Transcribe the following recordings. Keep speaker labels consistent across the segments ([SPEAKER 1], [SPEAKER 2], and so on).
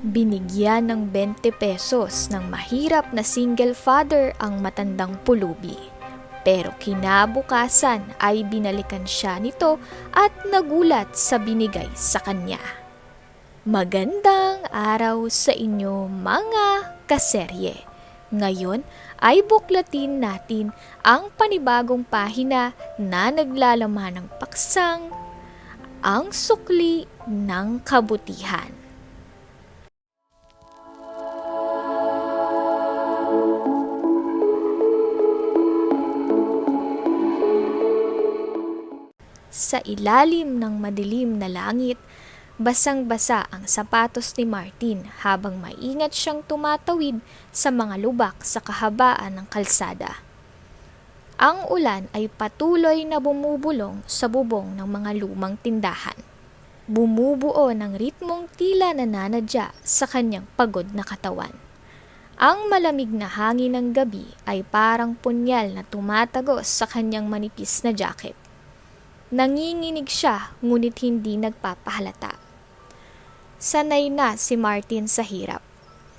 [SPEAKER 1] Binigyan ng 20 pesos ng mahirap na single father ang matandang pulubi. Pero kinabukasan ay binalikan siya nito at nagulat sa binigay sa kanya. Magandang araw sa inyo mga kaserye. Ngayon ay buklatin natin ang panibagong pahina na naglalaman ng paksang Ang Sukli ng Kabutihan. Sa ilalim ng madilim na langit, basang-basa ang sapatos ni Martin habang maingat siyang tumatawid sa mga lubak sa kahabaan ng kalsada. Ang ulan ay patuloy na bumubulong sa bubong ng mga lumang tindahan. Bumubuo ng ritmong tila nananadya sa kanyang pagod na katawan. Ang malamig na hangin ng gabi ay parang punyal na tumatagos sa kanyang manipis na jacket. Nanginginig siya ngunit hindi nagpapahalata. Sanay na si Martin sa hirap,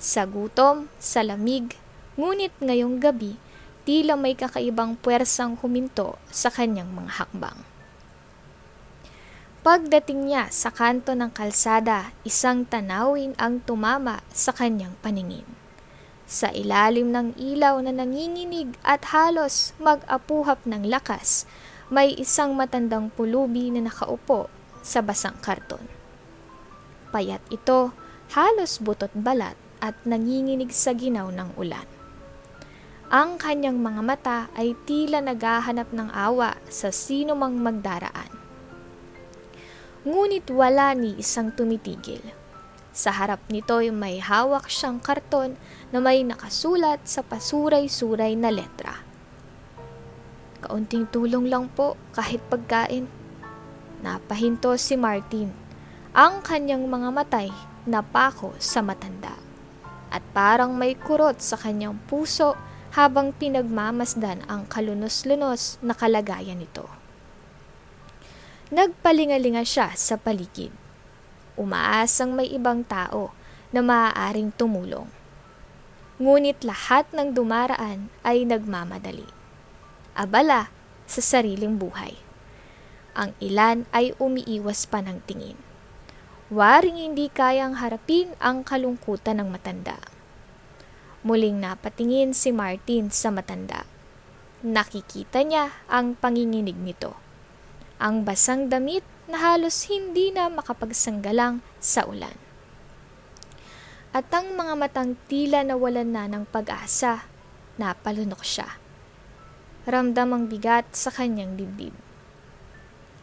[SPEAKER 1] sa gutom, sa lamig, ngunit ngayong gabi tila may kakaibang puwersang huminto sa kanyang mga hakbang. Pagdating niya sa kanto ng kalsada, isang tanawin ang tumama sa kanyang paningin. Sa ilalim ng ilaw na nanginginig at halos mag-apuhap ng lakas, may isang matandang pulubi na nakaupo sa basang karton. Payat ito, halos butot balat at nanginginig sa ginaw ng ulan. Ang kanyang mga mata ay tila naghahanap ng awa sa sino mang magdaraan. Ngunit wala ni isang tumitigil. Sa harap nito ay may hawak siyang karton na may nakasulat sa pasuray-suray na letra. Kaunting tulong lang po, kahit pagkain. Napahinto si Martin. Ang kanyang mga matay napako sa matanda. At parang may kurot sa kanyang puso habang pinagmamasdan ang kalunos-lunos na kalagayan nito. Nagpalingalinga siya sa paligid. Umaasang may ibang tao na maaaring tumulong. Ngunit lahat ng dumaraan ay nagmamadali. Abala sa sariling buhay. Ang ilan ay umiiwas pa ng tingin. Waring hindi kayang harapin ang kalungkutan ng matanda. Muling napatingin si Martin sa matanda. Nakikita niya ang panginginig nito. Ang basang damit na halos hindi na makapagsanggalang sa ulan. At ang mga matang tila nawalan na ng pag-asa, napalunok siya. Ramdam ang bigat sa kanyang dibdib.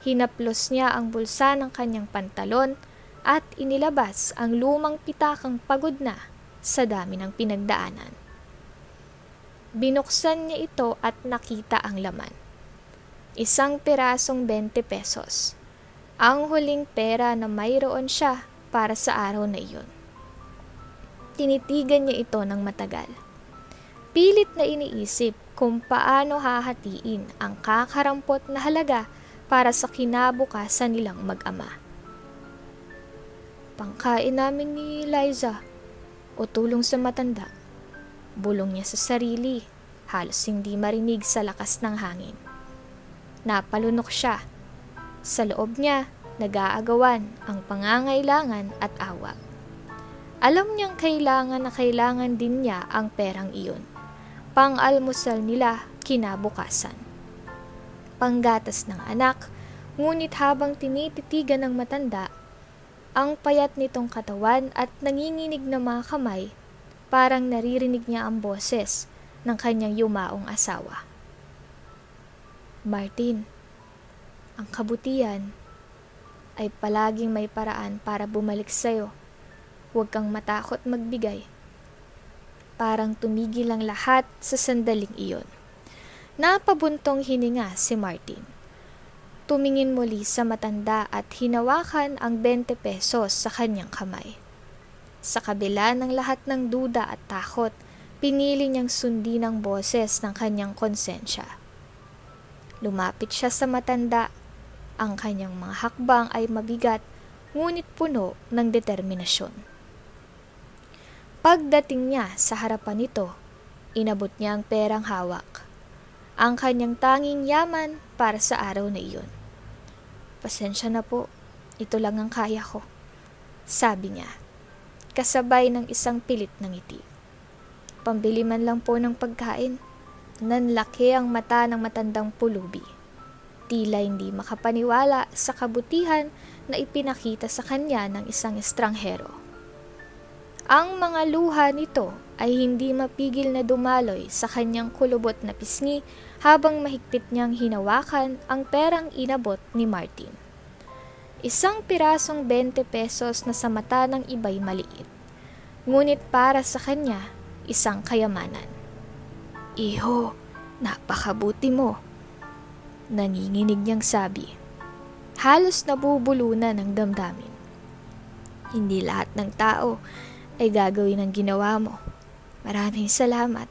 [SPEAKER 1] Hinaplos niya ang bulsa ng kanyang pantalon at inilabas ang lumang pitakang pagod na sa dami ng pinagdaanan. Binuksan niya ito at nakita ang laman. Isang pirasong 20 pesos. Ang huling pera na mayroon siya para sa araw na iyon. Tinitigan niya ito ng matagal. Pilit na iniisip kung paano hahatiin ang kakarampot na halaga para sa kinabukasan nilang mag-ama. Pangkain namin ni Liza o tulong sa matanda. Bulong niya sa sarili, halos hindi marinig sa lakas ng hangin. Napalunok siya. Sa loob niya, nag-aagawan ang pangangailangan at awa. Alam niyang kailangan na kailangan din niya ang perang iyon. Pang-almusal nila kinabukasan. Panggatas ng anak, ngunit habang tinititigan ng matanda, ang payat nitong katawan at nanginginig na mga kamay, parang naririnig niya ang boses ng kanyang yumaong asawa. Martin, ang kabutihan ay palaging may paraan para bumalik sa'yo. Huwag kang matakot magbigay. Parang tumigil ang lahat sa sandaling iyon. Napabuntong hininga si Martin. Tumingin muli sa matanda at hinawakan ang 20 pesos sa kanyang kamay. Sa kabila ng lahat ng duda at takot, pinili niyang sundin ang boses ng kanyang konsensya. Lumapit siya sa matanda. Ang kanyang mga hakbang ay mabigat, ngunit puno ng determinasyon. Pagdating niya sa harapan nito, inabot niya ang perang hawak, ang kanyang tanging yaman para sa araw na iyon. "Pasensya na po, ito lang ang kaya ko," sabi niya, kasabay ng isang pilit na ngiti. "Pambili man lang po ng pagkain." Nanlaki ang mata ng matandang pulubi. Tila hindi makapaniwala sa kabutihan na ipinakita sa kanya ng isang estranghero. Ang mga luha nito ay hindi mapigil na dumaloy sa kanyang kulubot na pisngi habang mahigpit niyang hinawakan ang perang inabot ni Martin. Isang pirasong 20 pesos na sa mata ng iba'y maliit, ngunit para sa kanya, isang kayamanan. "Iho, napakabuti mo," nanginginig niyang sabi. Halos nabubulunan ng damdamin. "Hindi lahat ng tao ay gagawin ang ginawa mo. Maraming salamat.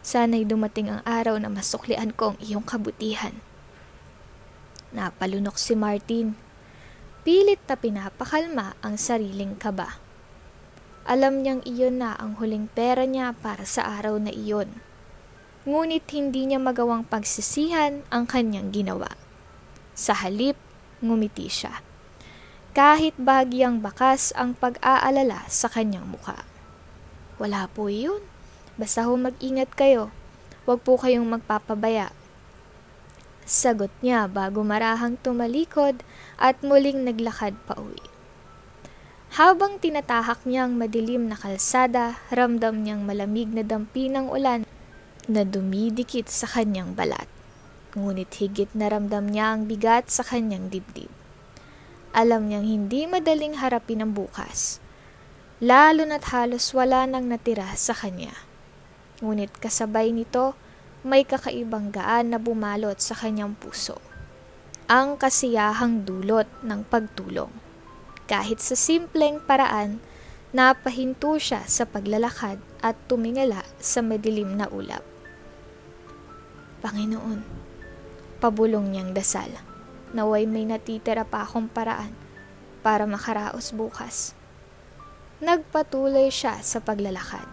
[SPEAKER 1] Sana'y dumating ang araw na masuklian ko ang iyong kabutihan." Napalunok si Martin. Pilit na pinapakalma ang sariling kaba. Alam niyang iyon na ang huling pera niya para sa araw na iyon. Ngunit hindi niya magawang pagsisihan ang kanyang ginawa. Sa halip, ngumiti siya. Kahit bahagyang bakas ang pag-aalala sa kanyang mukha. "Wala po yun. Basta ho mag-ingat kayo. Huwag po kayong magpapabaya," sagot niya bago marahang tumalikod at muling naglakad pa uwi. Habang tinatahak niyang madilim na kalsada, ramdam niyang malamig na dampi ng ulan na dumidikit sa kanyang balat. Ngunit higit na ramdam niya ang bigat sa kanyang dibdib. Alam niyang hindi madaling harapin ang bukas, lalo na't halos wala nang natira sa kanya. Ngunit kasabay nito, may kakaibang gaan na bumalot sa kanyang puso. Ang kasiyahang dulot ng pagtulong. Kahit sa simpleng paraan, napahinto siya sa paglalakad at tumingala sa madilim na ulap. "Panginoon," pabulong niyang dasal, "naway may natitira pa akong paraan para makaraos bukas." Nagpatuloy siya sa paglalakad.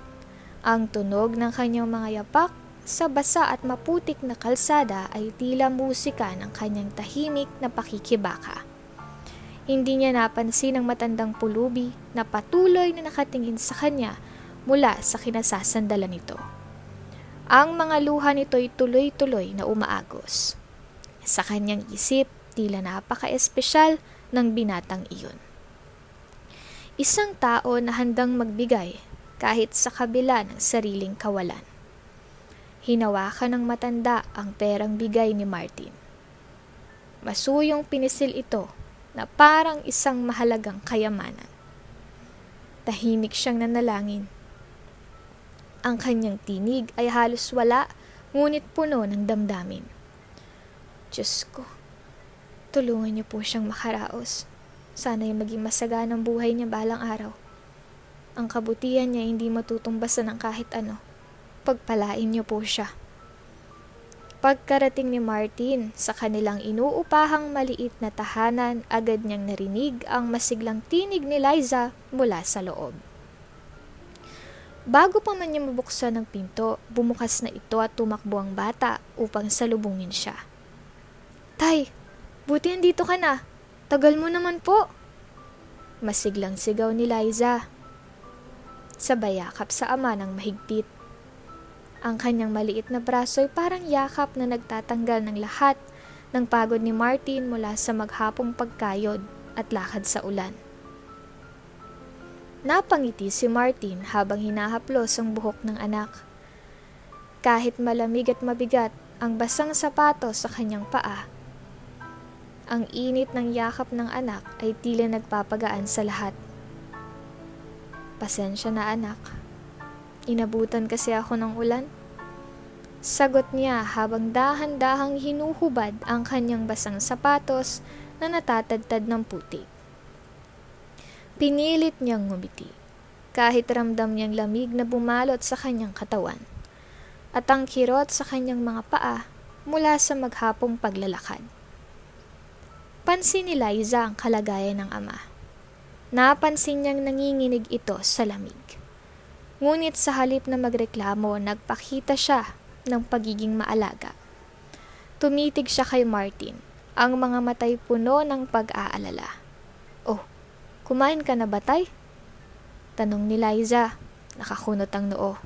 [SPEAKER 1] Ang tunog ng kanyang mga yapak sa basa at maputik na kalsada ay tila musika ng kanyang tahimik na pakikibaka. Hindi niya napansin ang matandang pulubi na patuloy na nakatingin sa kanya mula sa kinasasandalan nito. Ang mga luha nito'y tuloy-tuloy na umaagos. Sa kanyang isip, tila napaka-espesyal ng binatang iyon. Isang tao na handang magbigay kahit sa kabila ng sariling kawalan. Hinawakan ng matanda ang perang bigay ni Martin. Masuyong pinisil ito na parang isang mahalagang kayamanan. Tahimik siyang nanalangin. Ang kanyang tinig ay halos wala, ngunit puno ng damdamin. "Diyos ko, tulungan niyo po siyang makaraos. Sana'y maging masaganang buhay niya balang araw. Ang kabutihan niya hindi matutumbasan ng kahit ano. Pagpalain niyo po siya." Pagkarating ni Martin sa kanilang inuupahang maliit na tahanan, agad niyang narinig ang masiglang tinig ni Liza mula sa loob. Bago pa man niya mabuksan ang pinto, bumukas na ito at tumakbo ang bata upang salubungin siya. "Tay, buti andito ka na. Tagal mo naman po." Masiglang sigaw ni Liza. Sabay yakap sa ama ng mahigpit. Ang kanyang maliit na braso ay parang yakap na nagtatanggal ng lahat ng pagod ni Martin mula sa maghapong pagkayod at lakad sa ulan. Napangiti si Martin habang hinahaplos ang buhok ng anak. Kahit malamig at mabigat ang basang sapatos sa kanyang paa, ang init ng yakap ng anak ay tila nagpapagaan sa lahat. "Pasensya na anak. Inabutan kasi ako ng ulan," sagot niya habang dahan-dahang hinuhubad ang kanyang basang sapatos na natatadtad ng putik. Pinilit niyang ngumiti, kahit ramdam niyang lamig na bumalot sa kanyang katawan, at ang kirot sa kanyang mga paa mula sa maghapong paglalakad. Pansin ni Liza ang kalagayan ng ama. Napansin niyang nanginginig ito sa lamig. Ngunit sa halip na magreklamo, nagpakita siya ng pagiging maalaga. Tumitig siya kay Martin, ang mga matay puno ng pag-aalala. "Oh, kumain ka na ba, tay?" tanong ni Liza, nakakunot ang noo.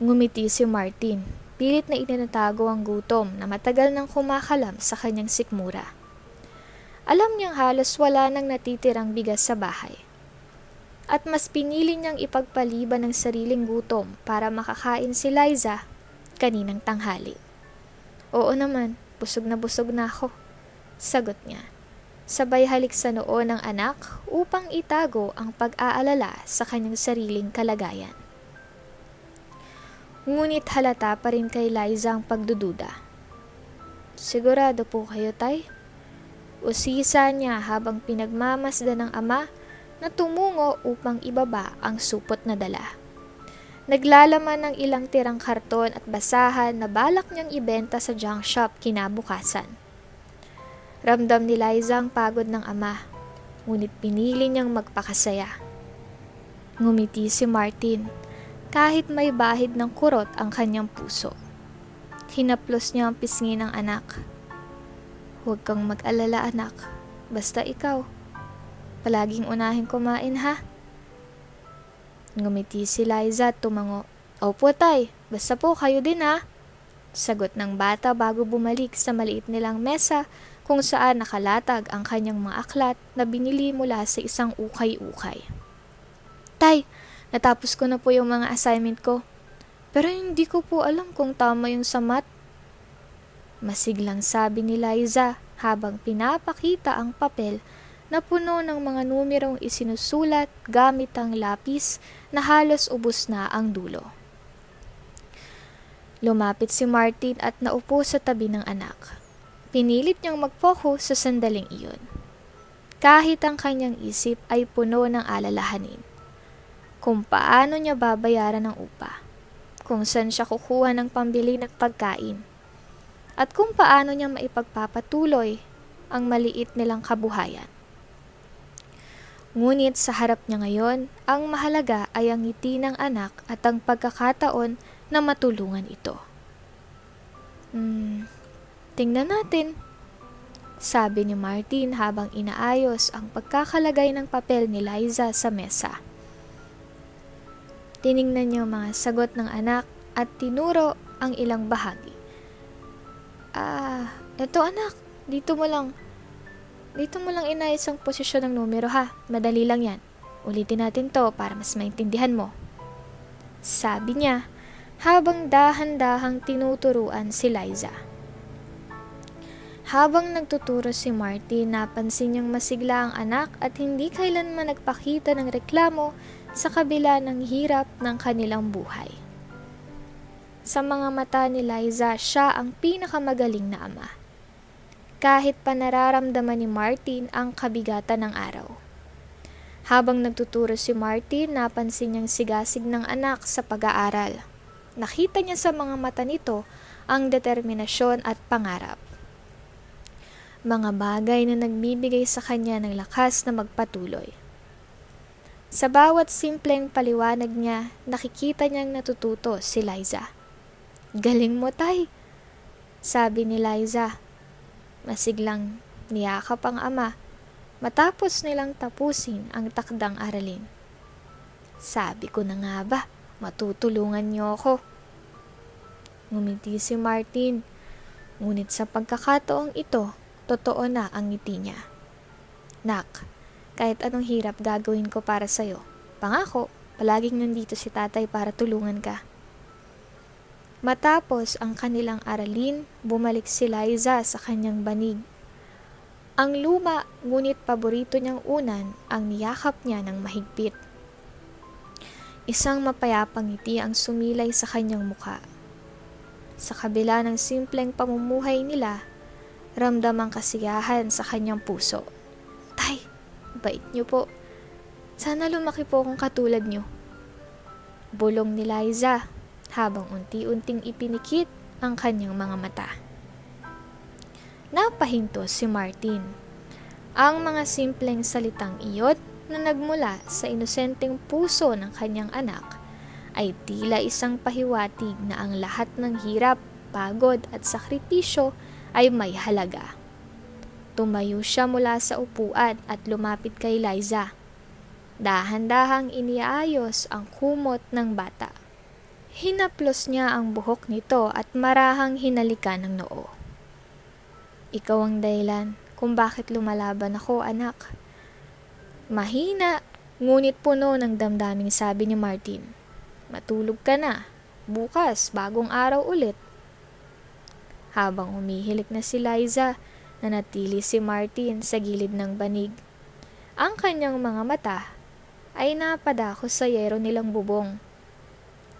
[SPEAKER 1] Ngumiti si Martin, pilit na itinatago ang gutom na matagal nang kumakalam sa kanyang sikmura. Alam niyang halos wala nang natitirang bigas sa bahay. At mas pinili niyang ipagpaliban ng sariling gutom para makakain si Liza kaninang tanghali. "Oo naman, busog na ako," sagot niya. Sabay halik sa noo ng anak upang itago ang pag-aalala sa kanyang sariling kalagayan. Ngunit halata pa rin kay Liza ang pagdududa. "Sigurado po kayo, tay?" Usisa niya habang pinagmamasdan ng ama na tumungo upang ibaba ang supot na dala. Naglalaman ng ilang tirang karton at basahan na balak niyang ibenta sa junk shop kinabukasan. Ramdam ni Liza ang pagod ng ama, ngunit pinili niyang magpakasaya. Ngumiti si Martin, kahit may bahid ng kurot ang kanyang puso. Hinaplos niya ang pisngi ng anak. "Huwag kang mag-alala, anak. Basta ikaw. Palaging unahin kumain, ha?" Ngumiti si Liza at tumango. "Opo, tay. Basta po kayo din, ha?" sagot ng bata bago bumalik sa maliit nilang mesa kung saan nakalatag ang kanyang mga aklat na binili mula sa isang ukay-ukay. "Tay, natapos ko na po yung mga assignment ko. Pero hindi ko po alam kung tama yung sa math," masiglang sabi ni Liza habang pinapakita ang papel na puno ng mga numerong isinusulat gamit ang lapis na halos ubos na ang dulo. Lumapit si Martin at naupo sa tabi ng anak. Pinilit niyang mag-focus sa sandaling iyon. Kahit ang kanyang isip ay puno ng alalahanin. Kung paano niya babayaran ang upa, kung saan siya kukuha ng pambili ng pagkain, at kung paano niya maipagpapatuloy ang maliit nilang kabuhayan. Ngunit sa harap niya ngayon, ang mahalaga ay ang ngiti ng anak at ang pagkakataon na matulungan ito. Tingnan natin," sabi ni Martin habang inaayos ang pagkakalagay ng papel ni Liza sa mesa. Tiningnan niya ang mga sagot ng anak at tinuro ang ilang bahagi. Eto anak, dito mo lang inayos ang posisyon ng numero, ha. Madali lang yan. Ulitin natin to para mas maintindihan mo," sabi niya habang dahan-dahang tinuturuan si Liza. Habang nagtuturo si Martin, napansin niyang masigla ang anak at hindi kailanman nagpakita ng reklamo sa kabila ng hirap ng kanilang buhay. Sa mga mata ni Liza, siya ang pinakamagaling na ama. Kahit pa nararamdaman ni Martin ang kabigatan ng araw. Habang nagtuturo si Martin, napansin niyang sigasig ng anak sa pag-aaral. Nakita niya sa mga mata nito ang determinasyon at pangarap. Mga bagay na nagbibigay sa kanya ng lakas na magpatuloy. Sa bawat simpleng paliwanag niya, nakikita niyang natututo si Liza. "Galing mo, tay," sabi ni Liza. Masiglang niyakap ang ama matapos nilang tapusin ang takdang aralin. "Sabi ko na nga ba, matutulungan niyo ako." Ngumiti si Martin, ngunit sa pagkakataong ito, totoo na ang ngiti niya. "Nak, kahit anong hirap gagawin ko para sa'yo. Pangako, palaging nandito si tatay para tulungan ka." Matapos ang kanilang aralin, bumalik si Liza sa kanyang banig. Ang luma ngunit paborito niyang unan ang niyakap niya ng mahigpit. Isang mapayapang ngiti ang sumilay sa kanyang mukha. Sa kabila ng simpleng pamumuhay nila, ramdam ang kasiyahan sa kanyang puso. "Tay, bait niyo po. Sana lumaki po akong katulad niyo," bulong ni Liza habang unti-unting ipinikit ang kanyang mga mata. Napahinto si Martin. Ang mga simpleng salitang iyon na nagmula sa inosenteng puso ng kanyang anak ay tila isang pahiwatig na ang lahat ng hirap, pagod at sakripisyo ay may halaga. Tumayo siya mula sa upuan at lumapit kay Liza. Dahan-dahang iniayos ang kumot ng bata. Hinaplos niya ang buhok nito at marahang hinalikan ng noo. Ikaw ang dahilan kung bakit lumalaban ako, anak. Mahina, ngunit puno ng damdaming sabi ni Martin. Matulog ka na. Bukas, bagong araw ulit. Habang umihilik na si Liza, nanatili si Martin sa gilid ng banig. Ang kanyang mga mata ay napadako sa yero nilang bubong.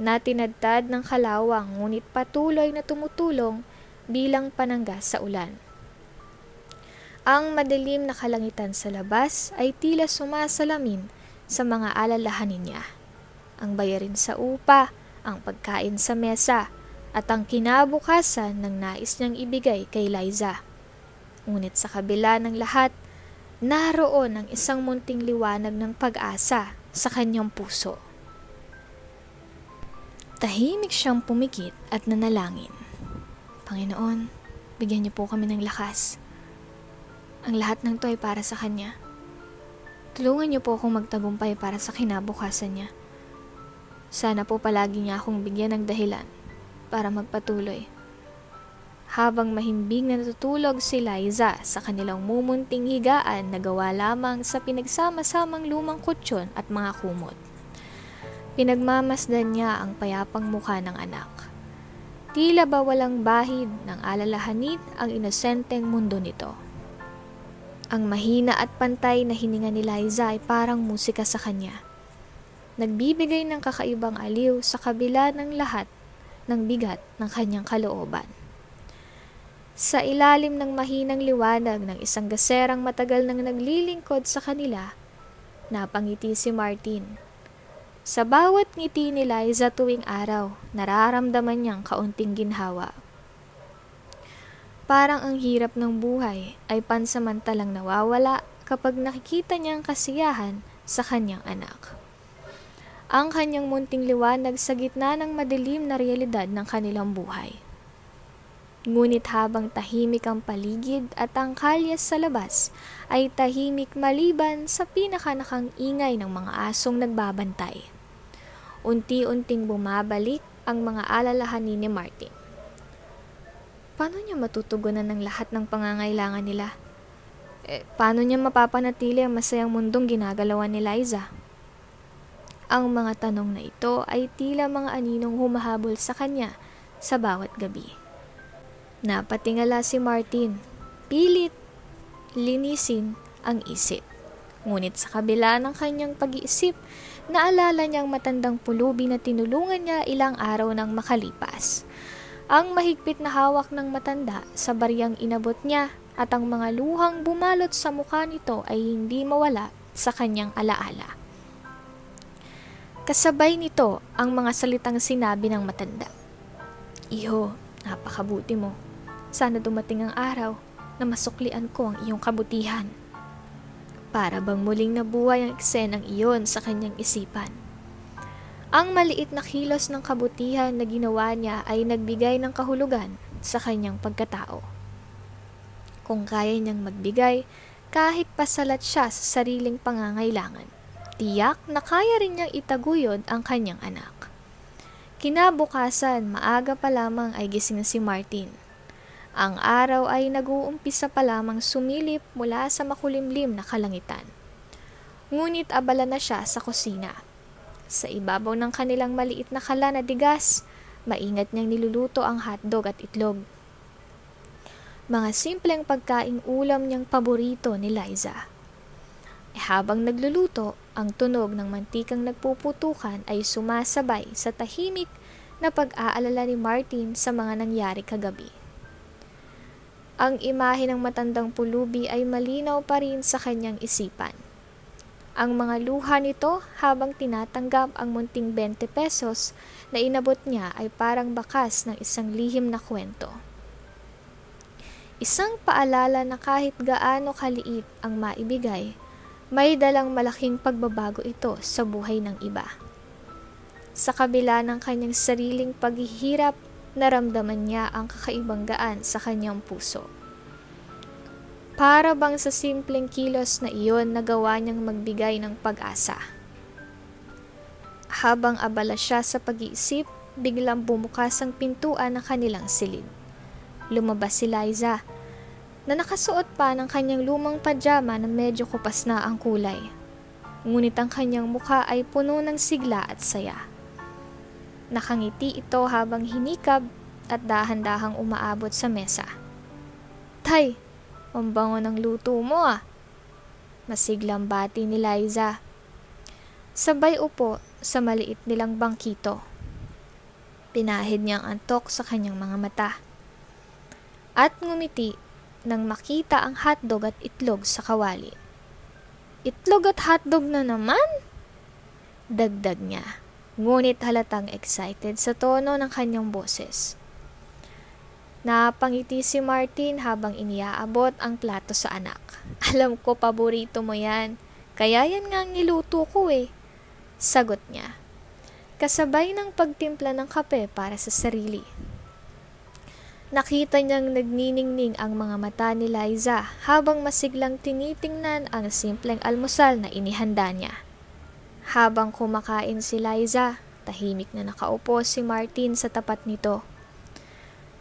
[SPEAKER 1] Natinadtad ng kalawang ngunit patuloy na tumutulong bilang panangga sa ulan. Ang madilim na kalangitan sa labas ay tila sumasalamin sa mga alalahanin niya. Ang bayarin sa upa, ang pagkain sa mesa, at ang kinabukasan ng nais niyang ibigay kay Liza. Ngunit sa kabila ng lahat, naroon ang isang munting liwanag ng pag-asa sa kanyang puso. Tahimik siyang pumikit at nanalangin. Panginoon, bigyan niyo po kami ng lakas. Ang lahat ng to ay para sa Kanya. Tulungan niyo po akong magtagumpay para sa kinabukasan niya. Sana po palagi niya akong bigyan ng dahilan para magpatuloy. Habang mahimbing na natutulog si Liza sa kanilang mumunting higaan na gawa lamang sa pinagsama-samang lumang kutsyon at mga kumot. Pinagmamasdan niya ang payapang mukha ng anak. Tila ba walang bahid ng alalahanin ang inosenteng mundo nito. Ang mahina at pantay na hininga ni Liza ay parang musika sa kanya. Nagbibigay ng kakaibang aliw sa kabila ng lahat ng bigat ng kanyang kalooban. Sa ilalim ng mahinang liwanag ng isang gaserang matagal nang naglilingkod sa kanila, napangiti si Martin. Sa bawat ngiti ni Liza tuwing araw, nararamdaman niyang kaunting ginhawa. Parang ang hirap ng buhay ay pansamantalang nawawala kapag nakikita niyang kasiyahan sa kanyang anak. Ang kanyang munting liwanag sa gitna ng madilim na realidad ng kanilang buhay. Ngunit habang tahimik ang paligid at ang kalye sa labas, ay tahimik maliban sa pinakanakang ingay ng mga asong nagbabantay. Unti-unting bumabalik ang mga alalahanin ni Martin. Paano niya matutugunan ng lahat ng pangangailangan nila? Paano niya mapapanatili ang masayang mundong ginagalawan ni Liza? Ang mga tanong na ito ay tila mga aninong humahabol sa kanya sa bawat gabi. Napatingala si Martin, pilit linisin ang isip. Ngunit sa kabila ng kanyang pag-iisip, naalala niyang matandang pulubi na tinulungan niya ilang araw nang makalipas. Ang mahigpit na hawak ng matanda sa bariyang inabot niya at ang mga luhang bumalot sa mukha nito ay hindi mawala sa kanyang alaala. Kasabay nito ang mga salitang sinabi ng matanda. Iho, napakabuti mo. Sana dumating ang araw na masuklian ko ang iyong kabutihan. Para bang muling nabuhay ang eksenang iyon sa kanyang isipan. Ang maliit na kilos ng kabutihan na ginawa niya ay nagbigay ng kahulugan sa kanyang pagkatao. Kung kaya niyang magbigay, kahit pasalat siya sa sariling pangangailangan, tiyak na kaya rin niyang itaguyod ang kanyang anak. Kinabukasan, maaga pa lamang ay gising na si Martin. Ang araw ay nag-uumpisa pa lamang sumilip mula sa makulimlim na kalangitan. Ngunit abala na siya sa kusina. Sa ibabaw ng kanilang maliit na kala na digas, maingat niyang niluluto ang hotdog at itlog. Mga simpleng pagkaing ulam niyang paborito ni Liza. Habang nagluluto, ang tunog ng mantikang nagpuputukan ay sumasabay sa tahimik na pag-aalala ni Martin sa mga nangyari kagabi. Ang imahe ng matandang pulubi ay malinaw pa rin sa kanyang isipan. Ang mga luha nito habang tinatanggap ang munting 20 pesos na inabot niya ay parang bakas ng isang lihim na kwento. Isang paalala na kahit gaano kaliit ang maibigay, May dalang malaking pagbabago ito sa buhay ng iba. Sa kabila ng kanyang sariling paghihirap, naramdaman niya ang kakaibang gaan sa kanyang puso. Para bang sa simpleng kilos na iyon nagawa niyang magbigay ng pag-asa. Habang abala siya sa pag-iisip, biglang bumukas ang pintuan ng kanilang silid. Lumabas si Liza, na nakasuot pa ng kanyang lumang pajama na medyo kupas na ang kulay. Ngunit ang kanyang mukha ay puno ng sigla at saya. Nakangiti ito habang hinikab at dahan-dahang umaabot sa mesa. "Tay, ang bango ng luto mo ah!" Masiglang bati ni Liza. Sabay upo sa maliit nilang bangkito. Pinahid niyang antok sa kanyang mga mata. At ngumiti nang makita ang hotdog at itlog sa kawali. "Itlog at hotdog na naman?" Dagdag niya, ngunit halatang excited sa tono ng kanyang boses. Napangiti si Martin habang iniaabot ang plato sa anak. "Alam ko paborito mo yan, kaya yan nga ang niluto ko eh," sagot niya. Kasabay ng pagtimpla ng kape para sa sarili. Nakita niyang nagniningning ang mga mata ni Liza habang masiglang tinitingnan ang simpleng almusal na inihanda niya. Habang kumakain si Liza, tahimik na nakaupo si Martin sa tapat nito.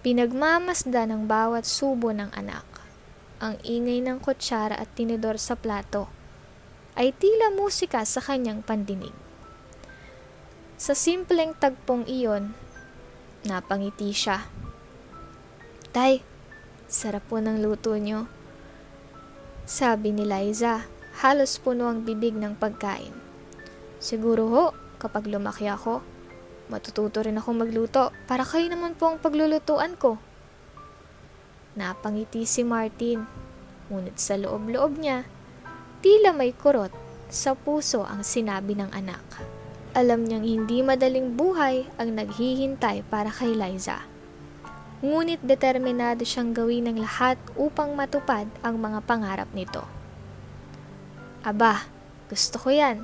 [SPEAKER 1] Pinagmamasda ng bawat subo ng anak. Ang ingay ng kutsara at tinidor sa plato ay tila musika sa kanyang pandinig. Sa simpleng tagpong iyon, napangiti siya. "Tay, sarap po ng luto niyo," sabi ni Liza, halos puno ang bibig ng pagkain. "Siguro ho, kapag lumaki ako, matututo rin ako magluto para kayo naman po ang paglulutuan ko." Napangiti si Martin, ngunit sa loob-loob niya, tila may kurot sa puso ang sinabi ng anak. Alam niyang hindi madaling buhay ang naghihintay para kay Liza. Ngunit determinado siyang gawin ng lahat upang matupad ang mga pangarap nito. "Aba, gusto ko yan,"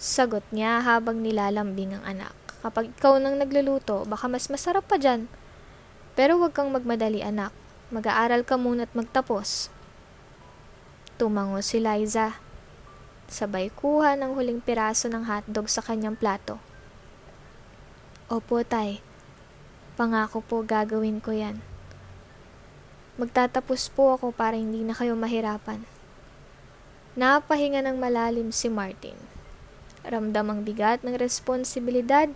[SPEAKER 1] sagot niya habang nilalambing ang anak. "Kapag ikaw nang nagluluto, baka mas masarap pa dyan. Pero huwag kang magmadali anak, mag-aaral ka muna't magtapos." Tumango si Liza. Sabay kuha ng huling piraso ng hotdog sa kanyang plato. "Opo, tay. Pangako po gagawin ko yan. Magtatapos po ako para hindi na kayo mahirapan." Napahinga ng malalim si Martin. Ramdam ang bigat ng responsibilidad,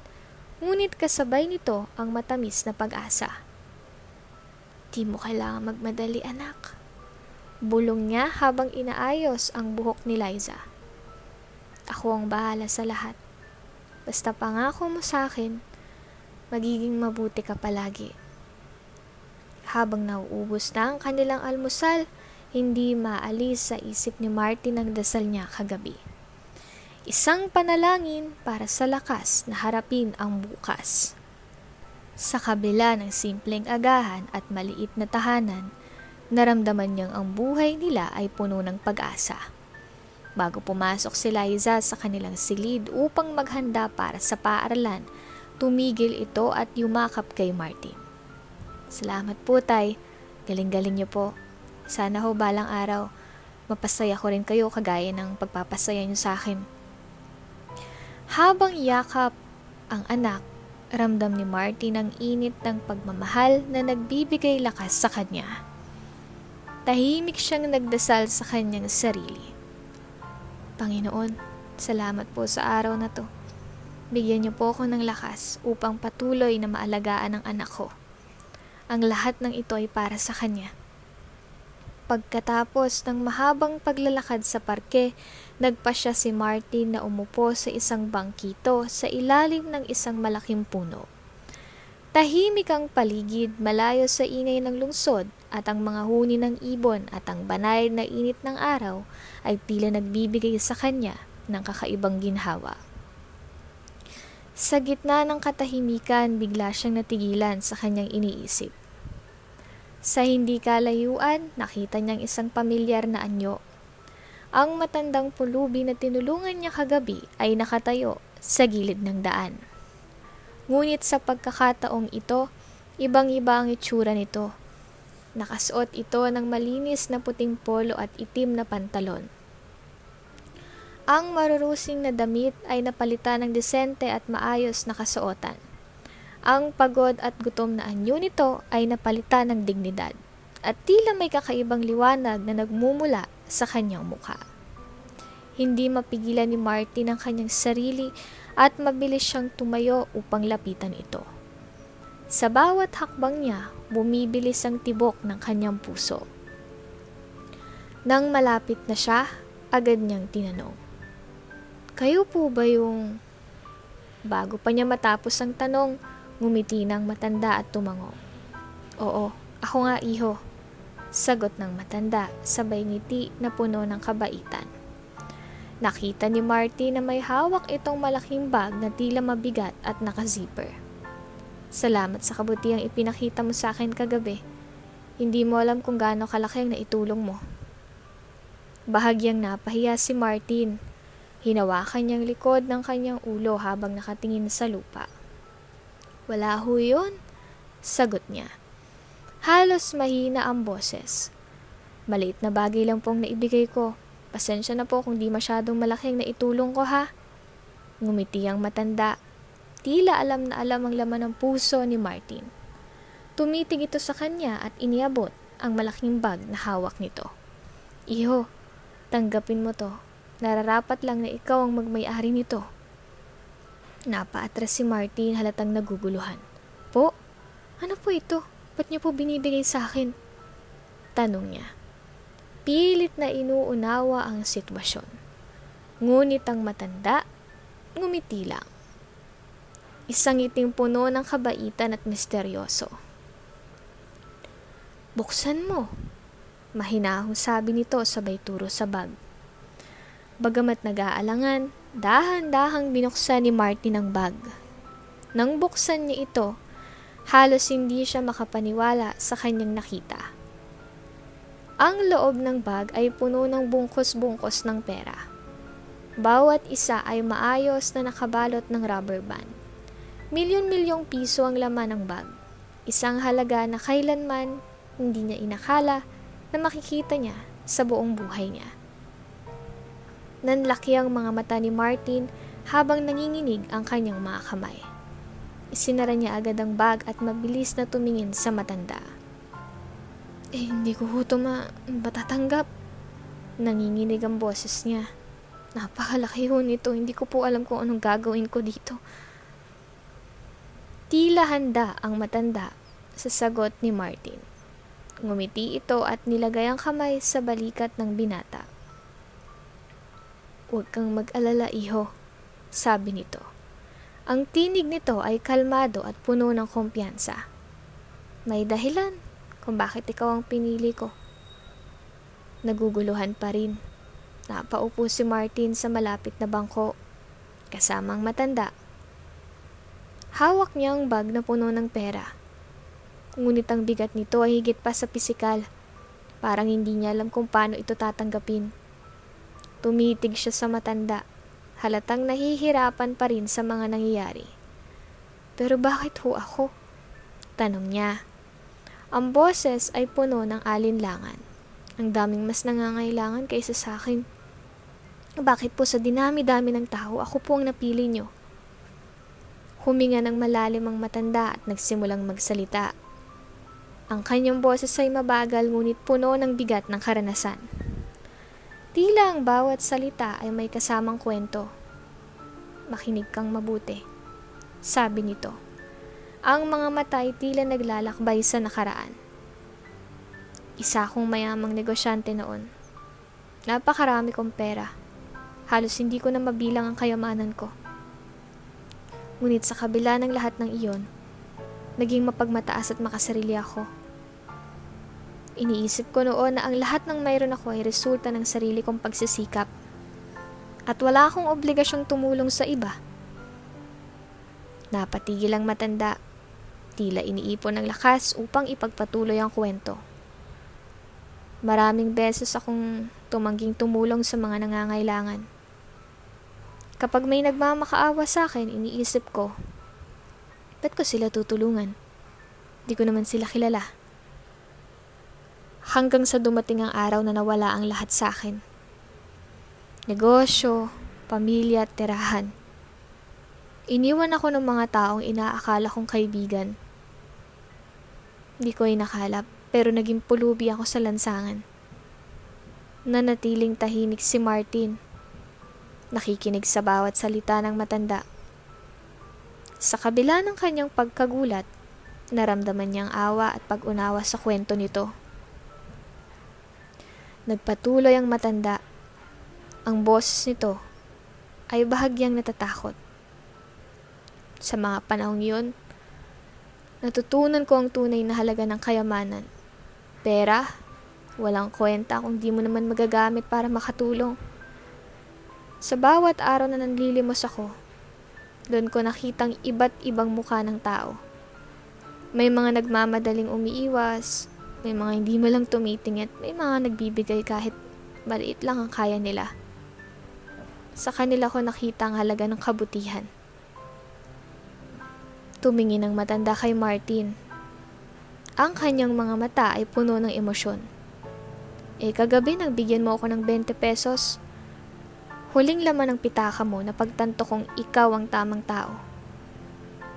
[SPEAKER 1] ngunit kasabay nito ang matamis na pag-asa. "Di mo kailangan magmadali anak," bulong niya habang inaayos ang buhok ni Liza. "Ako ang bahala sa lahat. Basta pangako mo sa akin, magiging mabuti ka palagi." Habang nauubos na ang kanilang almusal, hindi maalis sa isip ni Martin ang dasal niya kagabi. Isang panalangin para sa lakas na harapin ang bukas. Sa kabila ng simpleng agahan at maliit na tahanan, naramdaman niyang ang buhay nila ay puno ng pag-asa. Bago pumasok si Liza sa kanilang silid upang maghanda para sa paaralan, tumigil ito at yumakap kay Martin. "Salamat po, tay. Galing-galing niyo po. Sana ho balang araw, mapasaya ko rin kayo kagaya ng pagpapasaya niyo sa akin." Habang yakap ang anak, ramdam ni Martin ang init ng pagmamahal na nagbibigay lakas sa kanya. Tahimik siyang nagdasal sa kanyang sarili. "Panginoon, salamat po sa araw na to. Bigyan niyo po ako ng lakas upang patuloy na maalagaan ang anak ko. Ang lahat ng ito ay para sa kanya." Pagkatapos ng mahabang paglalakad sa parke, nagpasya si Martin na umupo sa isang bangkito sa ilalim ng isang malaking puno. Tahimik ang paligid, malayo sa ingay ng lungsod, at ang mga huni ng ibon at ang banay na init ng araw ay tila nagbibigay sa kanya ng kakaibang ginhawa. Sa gitna ng katahimikan, bigla siyang natigilan sa kanyang iniisip. Sa hindi kalayuan, nakita niyang isang pamilyar na anyo. Ang matandang pulubi na tinulungan niya kagabi ay nakatayo sa gilid ng daan. Ngunit sa pagkakataong ito, ibang-iba ang itsura nito. Nakasuot ito ng malinis na puting polo at itim na pantalon. Ang marurusing na damit ay napalitan ng desente at maayos na kasuotan. Ang pagod at gutom na anyo nito ay napalitan ng dignidad at tila may kakaibang liwanag na nagmumula sa kanyang mukha. Hindi mapigilan ni Martin ang kanyang sarili at mabilis siyang tumayo upang lapitan ito. Sa bawat hakbang niya, bumibilis ang tibok ng kanyang puso. Nang malapit na siya, agad niyang tinanong, "Kayo po ba yung..." Bago pa niya matapos ang tanong, ngumiti ng matanda at tumango. "Oo, ako nga iho," sagot ng matanda, sabay ngiti na puno ng kabaitan. Nakita ni Marty na may hawak itong malaking bag na tila mabigat at naka-zipper. "Salamat sa kabutihang ipinakita mo sa akin kagabi. Hindi mo alam kung gaano kalaki ang naitulong mo." Bahagyang napahiya si Martin. Hinawakan niyang likod ng kanyang ulo habang nakatingin sa lupa. "Wala ho yun," sagot niya. Halos mahina ang boses. "Maliit na bagay lang pong naibigay ko. Pasensya na po kung di masyadong malaking naitulong ko ha." Ngumiti ang matanda. Tila alam na alam ang laman ng puso ni Martin. Tumitig ito sa kanya at iniabot ang malaking bag na hawak nito. "Iho, tanggapin mo to. Nararapat lang na ikaw ang magmay-ari nito." Napaatras si Martin, halatang naguguluhan. "Po? Ano po ito? Ba't niyo po binibigay sa akin?" tanong niya. Pilit na inuunawa ang sitwasyon. Ngunit ang matanda, ngumiti lang. Isang ngiting puno ng kabaitan at misteryoso. "Buksan mo," mahinahong sabi nito sabay turo sa bag. Bagamat nag-aalangan, dahan-dahang binuksan ni Martin ang bag. Nang buksan niya ito, halos hindi siya makapaniwala sa kanyang nakita. Ang loob ng bag ay puno ng bungkos-bungkos ng pera. Bawat isa ay maayos na nakabalot ng rubber band. Milyon-milyong piso ang laman ng bag. Isang halaga na kailanman hindi niya inakala na makikita niya sa buong buhay niya. Nanlaki ang mga mata ni Martin habang nanginginig ang kanyang mga kamay. Isinara niya agad ang bag at mabilis na tumingin sa matanda. Hindi ko ho ito matatanggap." Nanginginig ang boses niya. "Napakalaki ho nito, hindi ko po alam kung anong gagawin ko dito." Tila handa ang matanda sa sagot ni Martin. Ngumiti ito at nilagay ang kamay sa balikat ng binata. "Huwag kang mag-alala, iho," sabi nito. Ang tinig nito ay kalmado at puno ng kumpiyansa. "May dahilan kung bakit ikaw ang pinili ko." Naguguluhan pa rin. Napaupo si Martin sa malapit na bangko, kasamang matanda. Hawak niya ang bag na puno ng pera. Ngunit ang bigat nito ay higit pa sa pisikal. Parang hindi niya alam kung paano ito tatanggapin. Tumitig siya sa matanda. Halatang nahihirapan pa rin sa mga nangyayari. "Pero bakit ho ako?" tanong niya. Ang boses ay puno ng alinlangan. "Ang daming mas nangangailangan kaysa sa akin. Bakit po sa dinami-dami ng tao, ako po ang napili niyo?" Huminga ng malalim ang matanda at nagsimulang magsalita. Ang kanyang boses ay mabagal ngunit puno ng bigat ng karanasan. Tila ang bawat salita ay may kasamang kwento. "Makinig kang mabuti," sabi nito. Ang mga mata ay tila naglalakbay sa nakaraan. "Isa akong mayamang negosyante noon. Napakarami kong pera. Halos hindi ko na mabilang ang kayamanan ko. Ngunit sa kabila ng lahat ng iyon, naging mapagmataas at makasarili ako. Iniisip ko noon na ang lahat ng mayroon ako ay resulta ng sarili kong pagsisikap. At wala akong obligasyong tumulong sa iba." Napatigil ang matanda. Tila iniipon ng lakas upang ipagpatuloy ang kwento. Maraming beses akong tumangging tumulong sa mga nangangailangan. Kapag may nagmamakaawa sa akin, iniisip ko, ba't ko sila tutulungan? Di ko naman sila kilala. Hanggang sa dumating ang araw na nawala ang lahat sa akin. Negosyo, pamilya at tirahan. Iniwan ako ng mga taong inaakala kong kaibigan. Di ko inakalap, pero naging pulubi ako sa lansangan. Nanatiling tahimik si Martin. Nakikinig sa bawat salita ng matanda. Sa kabila ng kanyang pagkagulat, naramdaman niyang awa at pag-unawa sa kwento nito. Nagpatuloy ang matanda. Ang boses nito ay bahagyang natatakot. Sa mga panahong yun, natutunan ko ang tunay na halaga ng kayamanan. Pera, walang kwenta kung di mo naman magagamit para makatulong. Sa bawat araw na nanlilimos ako, doon ko nakitang iba't ibang mukha ng tao. May mga nagmamadaling umiiwas, may mga hindi mo lang tumitingin, may mga nagbibigay kahit maliit lang ang kaya nila. Sa kanila ko nakita ang halaga ng kabutihan. Tumingin ang matanda kay Martin. Ang kanyang mga mata ay puno ng emosyon. Kagabi nagbigyan mo ako ng 20 pesos. Huling laman ng pitaka mo na pagtanto kong ikaw ang tamang tao.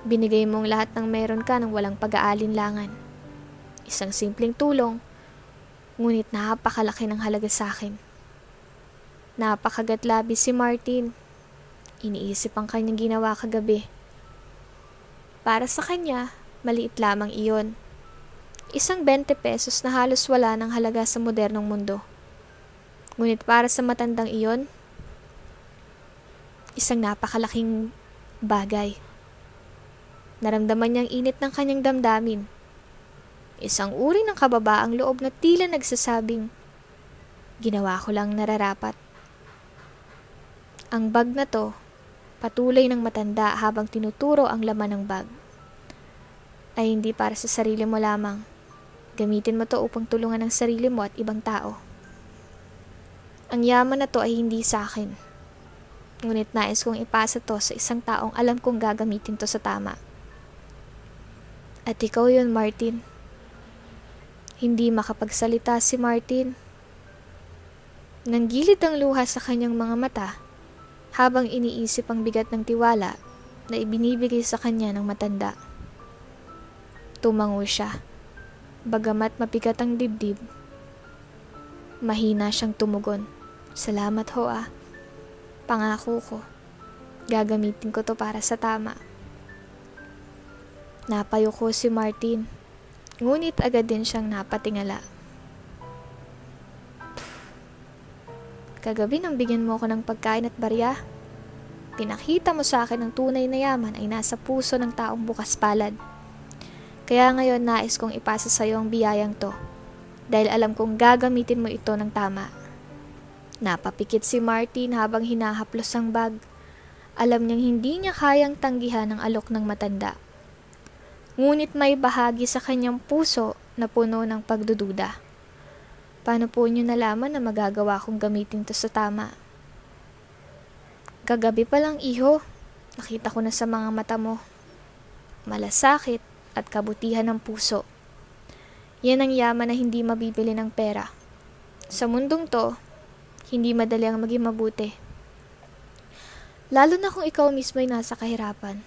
[SPEAKER 1] Binigay mong lahat ng meron ka nang walang pag-aalinlangan. Isang simpleng tulong, ngunit napakalaki ng halaga sa akin. Napakagatlabi si Martin. Iniisip ang kanyang ginawa kagabi. Para sa kanya, maliit lamang iyon. Isang 20 pesos na halos wala ng halaga sa modernong mundo. Ngunit para sa matandang iyon, isang napakalaking bagay. Naramdaman niyang init ng kanyang damdamin. Isang uri ng kababaang loob na tila nagsasabing, ginawa ko lang nararapat. Ang bag na to, patuloy ng matanda habang tinuturo ang laman ng bag, ay hindi para sa sarili mo lamang. Gamitin mo to upang tulungan ang sarili mo at ibang tao. Ang yaman na to ay hindi sa akin. Ngunit nais kong ipasa to sa isang taong alam kong gagamitin to sa tama. At ikaw yun, Martin. Hindi makapagsalita si Martin. Nanggilid ang luha sa kanyang mga mata habang iniisip ang bigat ng tiwala na ibinibigay sa kanya ng matanda. Tumango siya. Bagamat mabigat ang dibdib, mahina siyang tumugon. Salamat ho ah. Pangako ko, gagamitin ko to para sa tama. Napayuko si Martin, ngunit agad din siyang napatingala. Kagabi nang bigyan mo ako ng pagkain at barya, pinakita mo sa akin ang tunay na yaman ay nasa puso ng taong bukas palad. Kaya ngayon nais kong ipasa sa iyo ang biyayang to, dahil alam kong gagamitin mo ito ng tama. Napapikit si Martin habang hinahaplos ang bag. Alam niyang hindi niya kayang tanggihan ang alok ng matanda. Ngunit may bahagi sa kanyang puso na puno ng pagdududa. Paano po niyo nalaman na magagawa kong gamitin to sa tama? Kagabi pa lang iho, nakita ko na sa mga mata mo. Malasakit at kabutihan ng puso. Yan ang yaman na hindi mabibili ng pera. Sa mundong to, hindi madali ang maging mabuti. Lalo na kung ikaw mismo ay nasa kahirapan.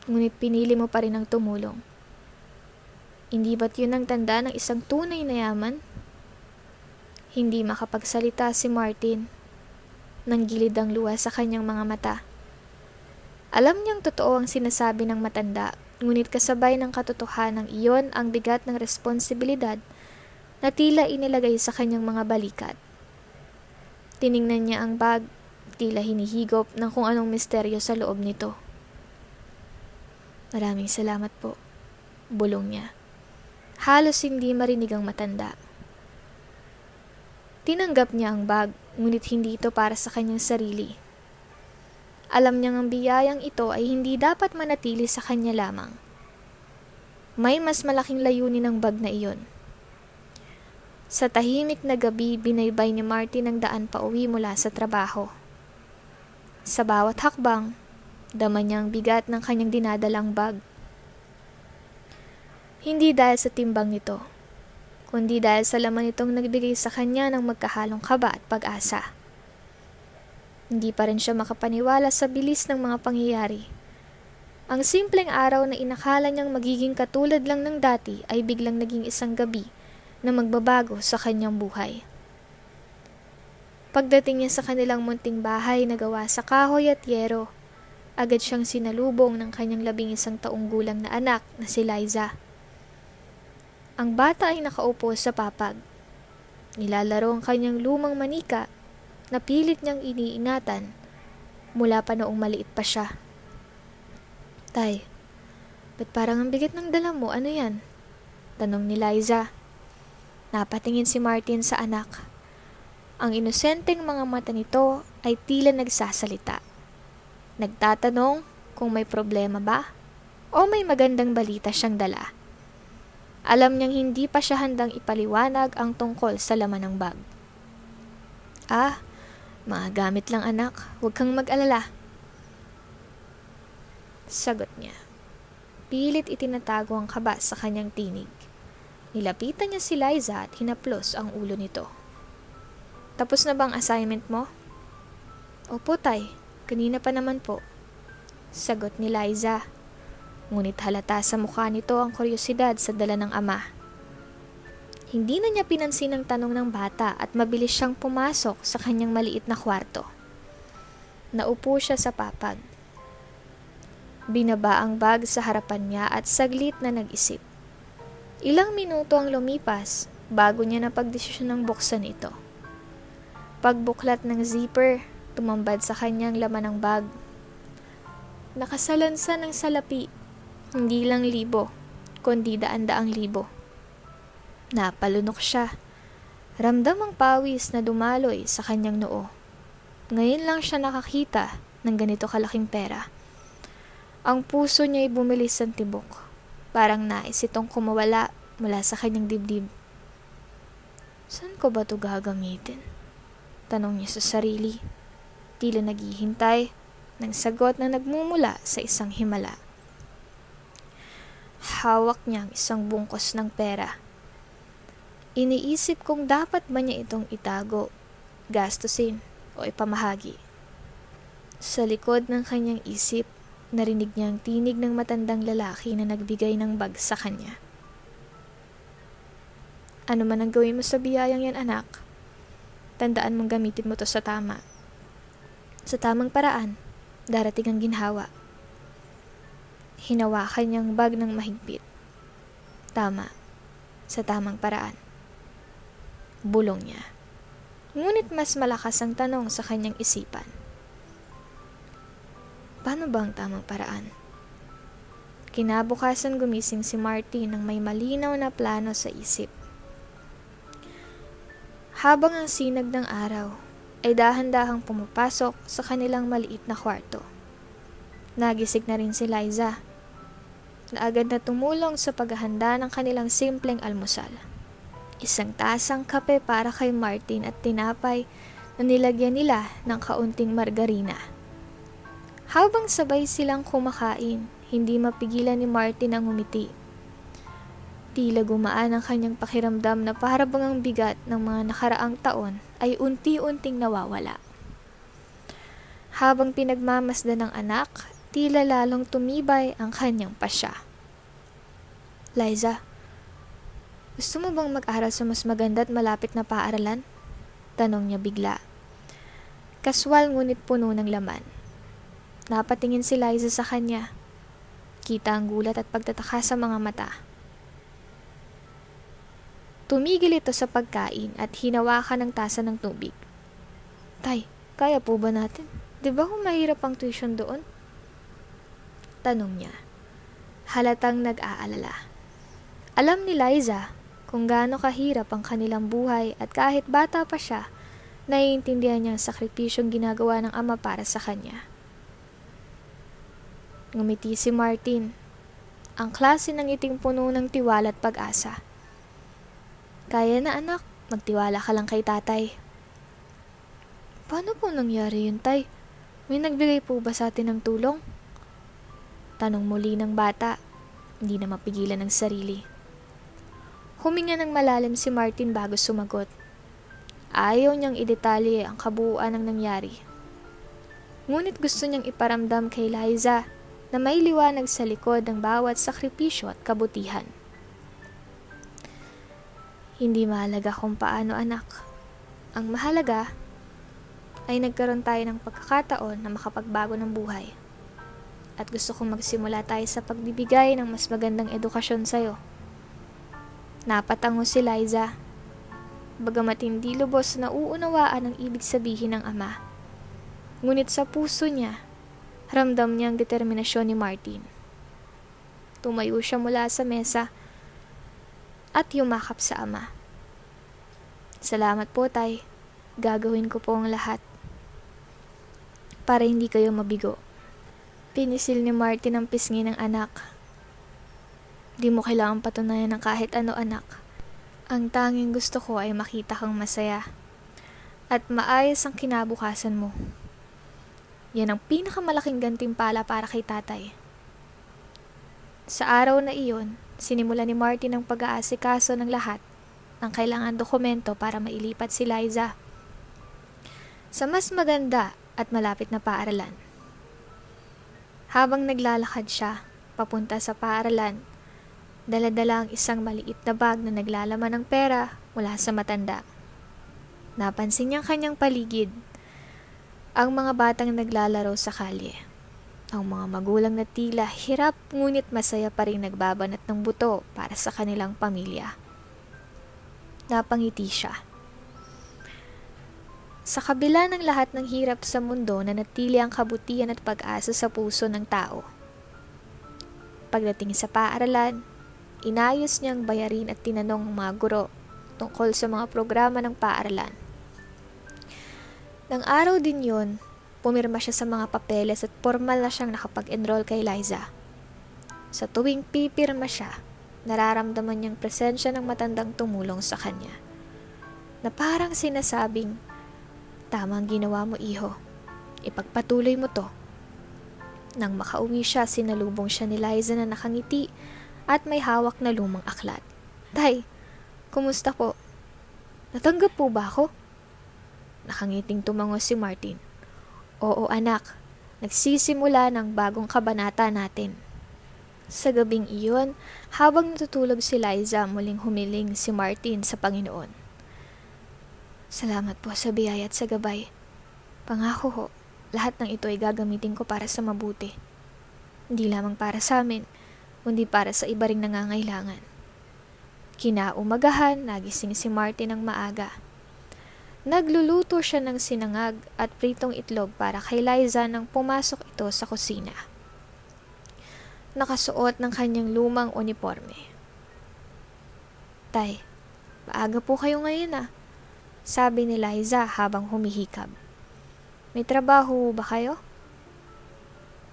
[SPEAKER 1] Ngunit pinili mo pa rin ang tumulong. Hindi ba't yun ang tanda ng isang tunay na yaman? Hindi makapagsalita si Martin. Nanggilid ang luha sa kanyang mga mata. Alam niyang totoo ang sinasabi ng matanda, ngunit kasabay ng katotohanan iyon ang bigat ng responsibilidad na tila inilagay sa kanyang mga balikat. Tiningnan niya ang bag, tila hinihigop ng kung anong misteryo sa loob nito. Maraming salamat po, bulong niya. Halos hindi marinig ang matanda. Tinanggap niya ang bag, ngunit hindi ito para sa kanyang sarili. Alam niyang ang biyayang ito ay hindi dapat manatili sa kanya lamang. May mas malaking layunin ng bag na iyon. Sa tahimik na gabi, binaybay ni Martin ang daan pauwi mula sa trabaho. Sa bawat hakbang, dama niya ang bigat ng kanyang dinadalang bag. Hindi dahil sa timbang nito, kundi dahil sa laman itong nagbigay sa kanya ng magkahalong kaba at pag-asa. Hindi pa rin siya makapaniwala sa bilis ng mga pangyayari. Ang simpleng araw na inakala niyang magiging katulad lang ng dati ay biglang naging isang gabi na magbabago sa kanyang buhay. Pagdating niya sa kanilang munting bahay na gawa sa kahoy at yero, agad siyang sinalubong ng kanyang 11 taong gulang na anak na si Liza. Ang bata ay nakaupo sa papag. Nilalaro ang kanyang lumang manika na pilit niyang iniingatan mula pa noong maliit pa siya. "Tay, ba't parang ang bigat ng dala mo? Ano yan?" tanong ni Liza. Napatingin si Martin sa anak. Ang inosenteng mga mata nito ay tila nagsasalita. Nagtatanong kung may problema ba o may magandang balita siyang dala. Alam niyang hindi pa siya handang ipaliwanag ang tungkol sa laman ng bag. Mga gamit lang anak, huwag kang mag-alala," sagot niya. Pilit itinatago ang kaba sa kanyang tinig. Nilapitan niya si Liza at hinaplos ang ulo nito. "Tapos na bang assignment mo?" "Opo, tay. Kanina pa naman po," sagot ni Liza. Ngunit halata sa mukha nito ang kuryosidad sa dala ng ama. Hindi na niya pinansin ang tanong ng bata at mabilis siyang pumasok sa kanyang maliit na kwarto. Naupo siya sa papag. Binaba ang bag sa harapan niya at saglit na nag-isip. Ilang minuto ang lumipas bago niya napagdesisyon ng buksan ito. Pagbuklat ng zipper, tumambad sa kanyang laman ng bag. Nakasalansa ng salapi, hindi lang libo, kundi daan-daang libo. Napalunok siya. Ramdam ang pawis na dumaloy sa kanyang noo. Ngayon lang siya nakakita ng ganito kalaking pera. Ang puso niya ay bumilis ng tibok. Parang nais itong kumawala mula sa kanyang dibdib. "Saan ko ba ito gagamitin?" tanong niya sa sarili. Tila naghihintay ng sagot na nagmumula sa isang himala. Hawak niya ang isang bungkos ng pera. Iniisip kung dapat ba niya itong itago, gastusin o ipamahagi. Sa likod ng kanyang isip, narinig niya ang tinig ng matandang lalaki na nagbigay ng bag sa kanya. "Ano man ang gawin mo sa biyayang yan, anak, tandaan mong gamitin mo to sa tama. Sa tamang paraan, darating ang ginhawa." Hinawakan niyang bag ng mahigpit. Tama, sa tamang paraan. Bulong niya. Ngunit mas malakas ang tanong sa kanyang isipan. Paano ba ang tamang paraan? Kinabukasan gumising si Martin nang may malinaw na plano sa isip. Habang ang sinag ng araw ay dahan-dahang pumapasok sa kanilang maliit na kwarto. Nagising na rin si Liza, na agad na tumulong sa paghahanda ng kanilang simpleng almusal. Isang tasang kape para kay Martin at tinapay na nilagyan nila ng kaunting margarina. Habang sabay silang kumakain, hindi mapigilan ni Martin ang ngumiti. Tila gumaan ang kanyang pakiramdam na para bang ang bigat ng mga nakaraang taon ay unti-unting nawawala. Habang pinagmamasdan ng anak, tila lalong tumibay ang kanyang pasya. "Liza, gusto mo bang mag-aral sa mas maganda at malapit na paaralan?" tanong niya bigla. Kaswal ngunit puno ng laman. Napatingin si Liza sa kanya. Kita ang gulat at pagtataka sa mga mata. Tumigil ito sa pagkain at hinawakan ng tasa ng tubig. "Tay, kaya po ba natin? Di ba kung mahirap ang tuition doon?" tanong niya. Halatang nag-aalala. Alam ni Liza kung gaano kahirap ang kanilang buhay at kahit bata pa siya, naiintindihan niya ang sakripisyong ginagawa ng ama para sa kanya. Ngumiti si Martin. Ang klase ng iting puno ng tiwala at pag-asa. "Kaya na anak, Magtiwala ka lang kay tatay. Paano po nangyari yun, tay? May nagbigay po ba sa atin ng tulong? Tanong muli ng bata, hindi na mapigilan ng sarili. Huminga ng malalim si Martin bago sumagot. Ayaw niyang idetalye ang kabuuan ng nangyari. Ngunit gusto niyang iparamdam kay Liza na may liwanag sa likod ng bawat sakripisyo at kabutihan. Hindi mahalaga kung paano, anak. Ang mahalaga ay nagkaroon tayo ng pagkakataon na makapagbago ng buhay. At gusto kong magsimula tayo sa pagbibigay ng mas magandang edukasyon sa'yo. Napatango si Liza. Bagamat hindi lubos na uunawaan ang ibig sabihin ng ama. Ngunit sa puso niya, ramdam niya ang determinasyon ni Martin. Tumayo siya mula sa mesa at yumakap sa ama. Salamat po, tay. Gagawin ko po ang lahat para hindi kayo mabigo. Pinisil ni Martin ang pisngi ng anak. Di mo kailangang patunayan ng kahit ano, anak. Ang tanging gusto ko ay makita kang masaya at maayos ang kinabukasan mo. Yan ang pinakamalaking gantimpala para kay tatay. Sa araw na iyon, sinimula ni Martin ang pag-aasikaso ng lahat ng kailangan dokumento para mailipat si Liza sa mas maganda at malapit na paaralan. Habang naglalakad siya papunta sa paaralan, dala-dala ang isang maliit na bag na naglalaman ng pera mula sa matanda. Napansin niyang kanyang paligid, ang mga batang naglalaro sa kalye. Ang mga magulang na tila hirap ngunit masaya pa rin nagbabanat ng buto para sa kanilang pamilya. Napangiti siya. Sa kabila ng lahat ng hirap sa mundo, nanatili ang kabutihan at pag-asa sa puso ng tao. Pagdating sa paaralan, inayos niyang bayarin at tinanong ang mga guro tungkol sa mga programa ng paaralan. Nang araw din yun, pumirma siya sa mga papeles at formal na siyang nakapag-enroll kay Liza. Sa tuwing pipirma siya, nararamdaman niyang presensya ng matandang tumulong sa kanya, na parang sinasabing, "Tamang ginawa mo, iho. Ipagpatuloy mo to." Nang makauwi siya, sinalubong siya ni Liza na nakangiti at may hawak na lumang aklat. "Tay, kumusta po? Natanggap po ba ako?" Nakangiting tumango si Martin. "Oo, anak. Nagsisimula ng bagong kabanata natin." Sa gabing iyon, habang natutulog si Liza, muling humiling si Martin sa Panginoon. "Salamat po sa biyaya at sa gabay. Pangako ho, lahat ng ito ay gagamitin ko para sa mabuti. Hindi lamang para sa amin, kundi para sa iba ring nangangailangan." Kinaumagahan, nagising si Martin ng maaga. Nagluluto siya ng sinangag at pritong itlog para kay Liza nang pumasok ito sa kusina. Nakasuot ng kanyang lumang uniforme. "Tay, maaga po kayo ngayon ah," sabi ni Liza habang humihikab. "May trabaho ba kayo?"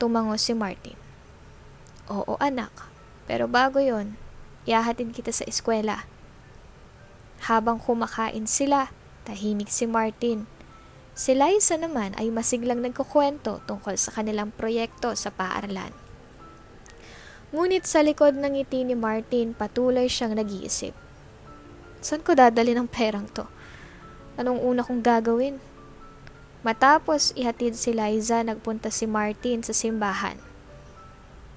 [SPEAKER 1] Tumango si Martin. "Oo, anak. Pero bago yon, ihahatid kita sa eskwela." Habang kumakain sila, tahimik si Martin. Si Liza naman ay masiglang nagkukwento tungkol sa kanilang proyekto sa paaralan. Ngunit sa likod ng ngiti ni Martin, patuloy siyang nag-iisip. Saan ko dadali ng perang to? Anong una kong gagawin? Matapos ihatid si Liza, nagpunta si Martin sa simbahan.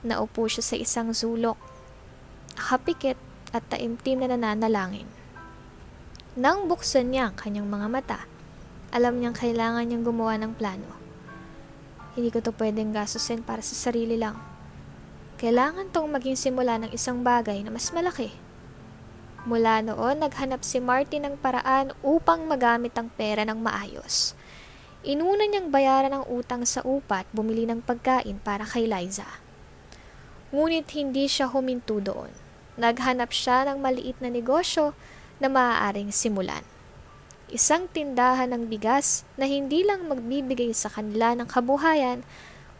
[SPEAKER 1] Naupo siya sa isang sulok, nakapikit at taimtim na nananalangin. Nang buksan niya ang kanyang mga mata, alam niyang kailangan niyang gumawa ng plano. "Hindi ko to pwedeng gastusin para sa sarili lang. Kailangan tong maging simula ng isang bagay na mas malaki." Mula noon, naghanap si Martin ng paraan upang magamit ang pera ng maayos. Inuna niyang bayaran ang utang sa upa at bumili ng pagkain para kay Liza. Ngunit hindi siya huminto doon. Naghanap siya ng maliit na negosyo na maaaring simulan. Isang tindahan ng bigas na hindi lang magbibigay sa kanila ng kabuhayan,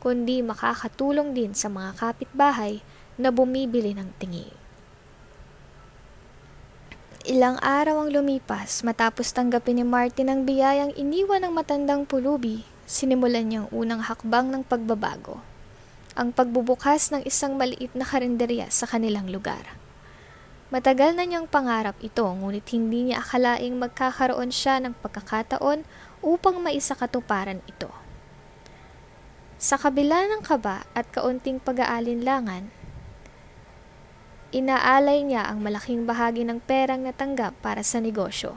[SPEAKER 1] kundi makakatulong din sa mga kapitbahay na bumibili ng tingi. Ilang araw ang lumipas matapos tanggapin ni Martin ang biyayang iniwan ng matandang pulubi, sinimulan niyang unang hakbang ng pagbabago. Ang pagbubukas ng isang maliit na karinderya sa kanilang lugar. Matagal na niyang pangarap ito, ngunit hindi niya akalaing magkakaroon siya ng pagkakataon upang maisakatuparan ito. Sa kabila ng kaba at kaunting pag-aalinlangan, inaalay niya ang malaking bahagi ng perang natanggap para sa negosyo.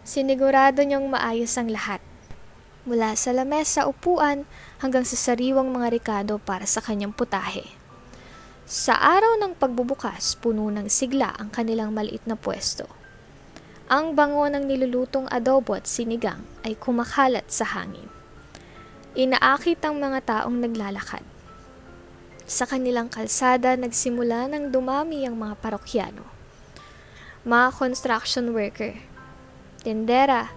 [SPEAKER 1] Sinigurado niyang maayos ang lahat, mula sa lamesa, upuan, hanggang sa sariwang mga rekado para sa kanyang putahe. Sa araw ng pagbubukas, puno ng sigla ang kanilang maliit na pwesto. Ang bango ng nilulutong adobo at sinigang ay kumakalat sa hangin. Inaakit ang mga taong naglalakad. Sa kanilang kalsada, nagsimula ng dumami ang mga parokyano, mga construction worker, tendera,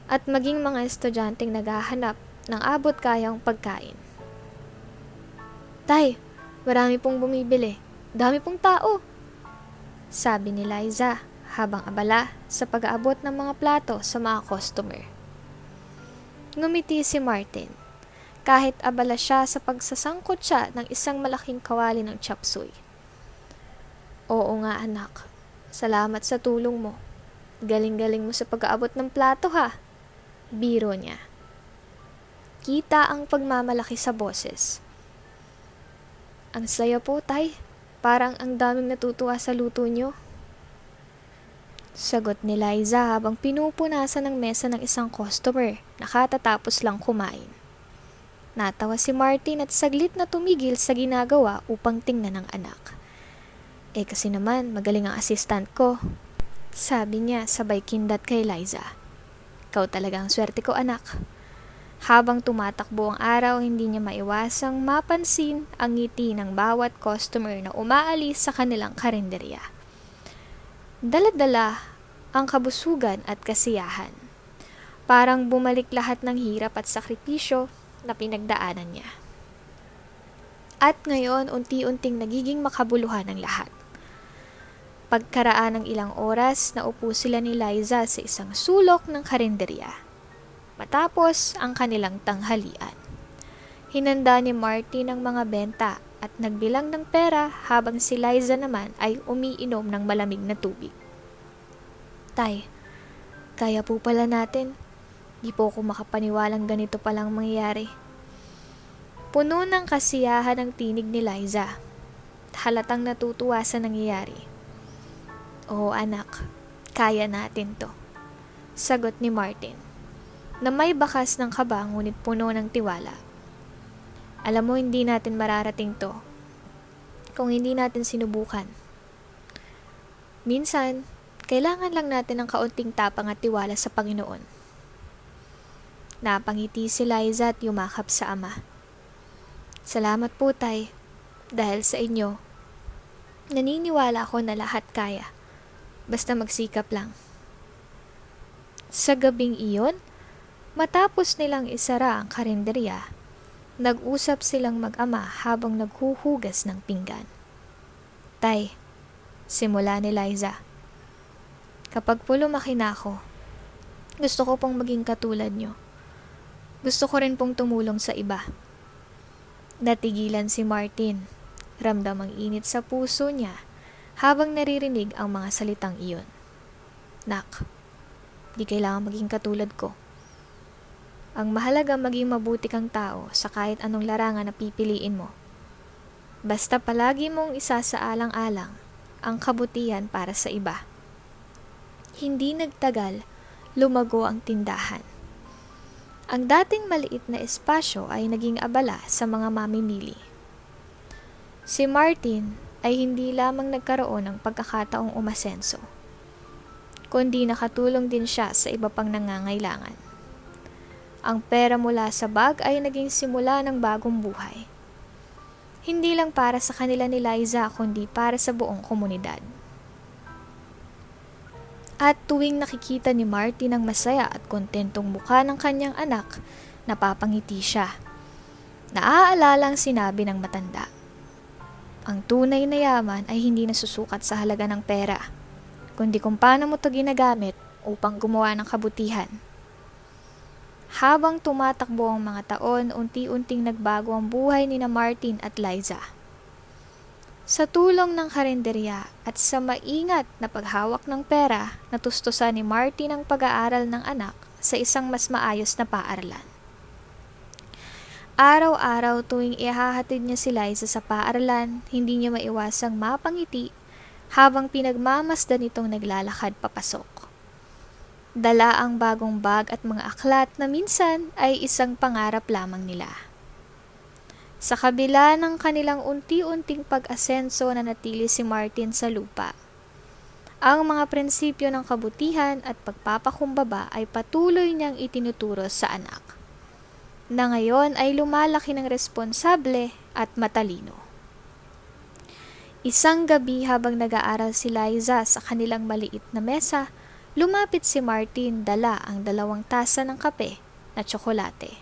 [SPEAKER 1] at maging mga estudyanteng naghahanap ng abot-kayang pagkain. "Tay, marami pong bumibili. Dami pong tao," sabi ni Liza habang abala sa pag-aabot ng mga plato sa mga customer. Ngumiti si Martin. Kahit abala siya sa pagsasangkot siya ng isang malaking kawali ng chop suey. "Oo nga anak, salamat sa tulong mo. Galing-galing mo sa pag-aabot ng plato ha," biro niya. Kita ang pagmamalaki sa boses. "Ang saya po, tay. Parang ang daming natutuwa sa luto niyo," sagot ni Liza habang pinupunasan ng mesa ng isang customer na katatapos lang kumain. Natawa si Martin at saglit na tumigil sa ginagawa upang tingnan ang anak. Kasi naman, magaling ang assistant ko," sabi niya sabay kindat kay Liza. "Ikaw talaga ang swerte ko, anak." Habang tumatakbo ang araw, hindi niya maiwasang mapansin ang ngiti ng bawat customer na umaalis sa kanilang karinderya. Dala-dala ang kabusugan at kasiyahan. Parang bumalik lahat ng hirap at sakripisyo na pinagdaanan niya. At ngayon, unti-unting nagiging makabuluhan ang lahat. Pagkaraan ng ilang oras, naupo sila ni Liza sa isang sulok ng karinderya. Matapos ang kanilang tanghalian, hinanda ni Martin ang mga benta at nagbilang ng pera habang si Liza naman ay umiinom ng malamig na tubig. "Tay, kaya po pala natin. Di po ako makapaniwalang ganito palang mangyayari." Puno ng kasiyahan ang tinig ni Liza. Halatang natutuwa sa nangyayari. "Oo anak, kaya natin to," sagot ni Martin, na may bakas ng kaba ngunit puno ng tiwala. "Alam mo, hindi natin mararating to kung hindi natin sinubukan. Minsan, kailangan lang natin ng kaunting tapang at tiwala sa Panginoon." Napangiti si Liza at yumakap sa ama. "Salamat po, tay. Dahil sa inyo, naniniwala ako na lahat kaya. Basta magsikap lang." Sa gabing iyon, matapos nilang isara ang karinderya, nag-usap silang mag-ama habang naghuhugas ng pinggan. "Tay," simula ni Liza, "kapag po lumaki na ako, gusto ko pong maging katulad nyo. Gusto ko rin pong tumulong sa iba." Natigilan si Martin. Ramdam ang init sa puso niya habang naririnig ang mga salitang iyon. "Nak, di kailangan maging katulad ko. Ang mahalaga maging mabuti kang tao sa kahit anong larangan na pipiliin mo. Basta palagi mong isasaalang-alang ang kabutihan para sa iba." Hindi nagtagal, lumago ang tindahan. Ang dating maliit na espasyo ay naging abala sa mga mamimili. Si Martin ay hindi lamang nagkaroon ng pagkakataong umasenso, kundi nakatulong din siya sa iba pang nangangailangan. Ang pera mula sa bag ay naging simula ng bagong buhay. Hindi lang para sa kanila ni Liza, kundi para sa buong komunidad. At tuwing nakikita ni Martin ang masaya at kontentong mukha ng kanyang anak, napapangiti siya. Naaalala ang sinabi ng matanda. Ang tunay na yaman ay hindi nasusukat sa halaga ng pera, kundi kung paano mo ito ginagamit upang gumawa ng kabutihan. Habang tumatakbo ang mga taon, unti-unting nagbago ang buhay ni na Martin at Liza. Sa tulong ng karinderya at sa maingat na paghawak ng pera, natustusan ni Martin ang pag-aaral ng anak sa isang mas maayos na paaralan. Araw-araw tuwing ihahatid niya si Liza sa paaralan, hindi niya maiwasang mapangiti habang pinagmamasdan nitong naglalakad papasok. Dala ang bagong bag at mga aklat na minsan ay isang pangarap lamang nila. Sa kabila ng kanilang unti-unting pag-asenso na natili si Martin sa lupa, ang mga prinsipyo ng kabutihan at pagpapakumbaba ay patuloy niyang itinuturo sa anak, na ngayon ay lumalaki ng responsable at matalino. Isang gabi habang nag-aaral si Liza sa kanilang maliit na mesa, lumapit si Martin dala ang 2 tasa ng kape na tsokolate.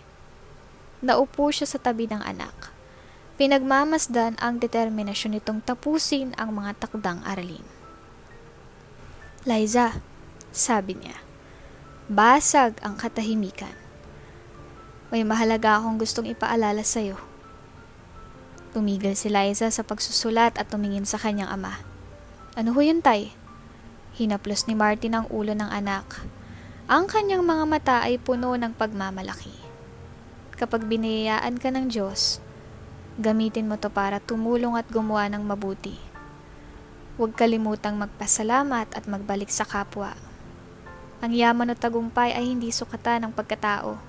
[SPEAKER 1] Naupo siya sa tabi ng anak. Pinagmamasdan ang determinasyon nitong tapusin ang mga takdang aralin. Liza, sabi niya, basag ang katahimikan. May mahalaga akong gustong ipaalala sa'yo. Tumigil si Liza sa pagsusulat at tumingin sa kanyang ama. Ano ho yun, tay? Hinaplos ni Martin ang ulo ng anak. Ang kanyang mga mata ay puno ng pagmamalaki. Kapag biniyayaan ka ng Diyos, gamitin mo to para tumulong at gumawa ng mabuti. Huwag kalimutang magpasalamat at magbalik sa kapwa. Ang yaman o tagumpay ay hindi sukatan ng pagkatao.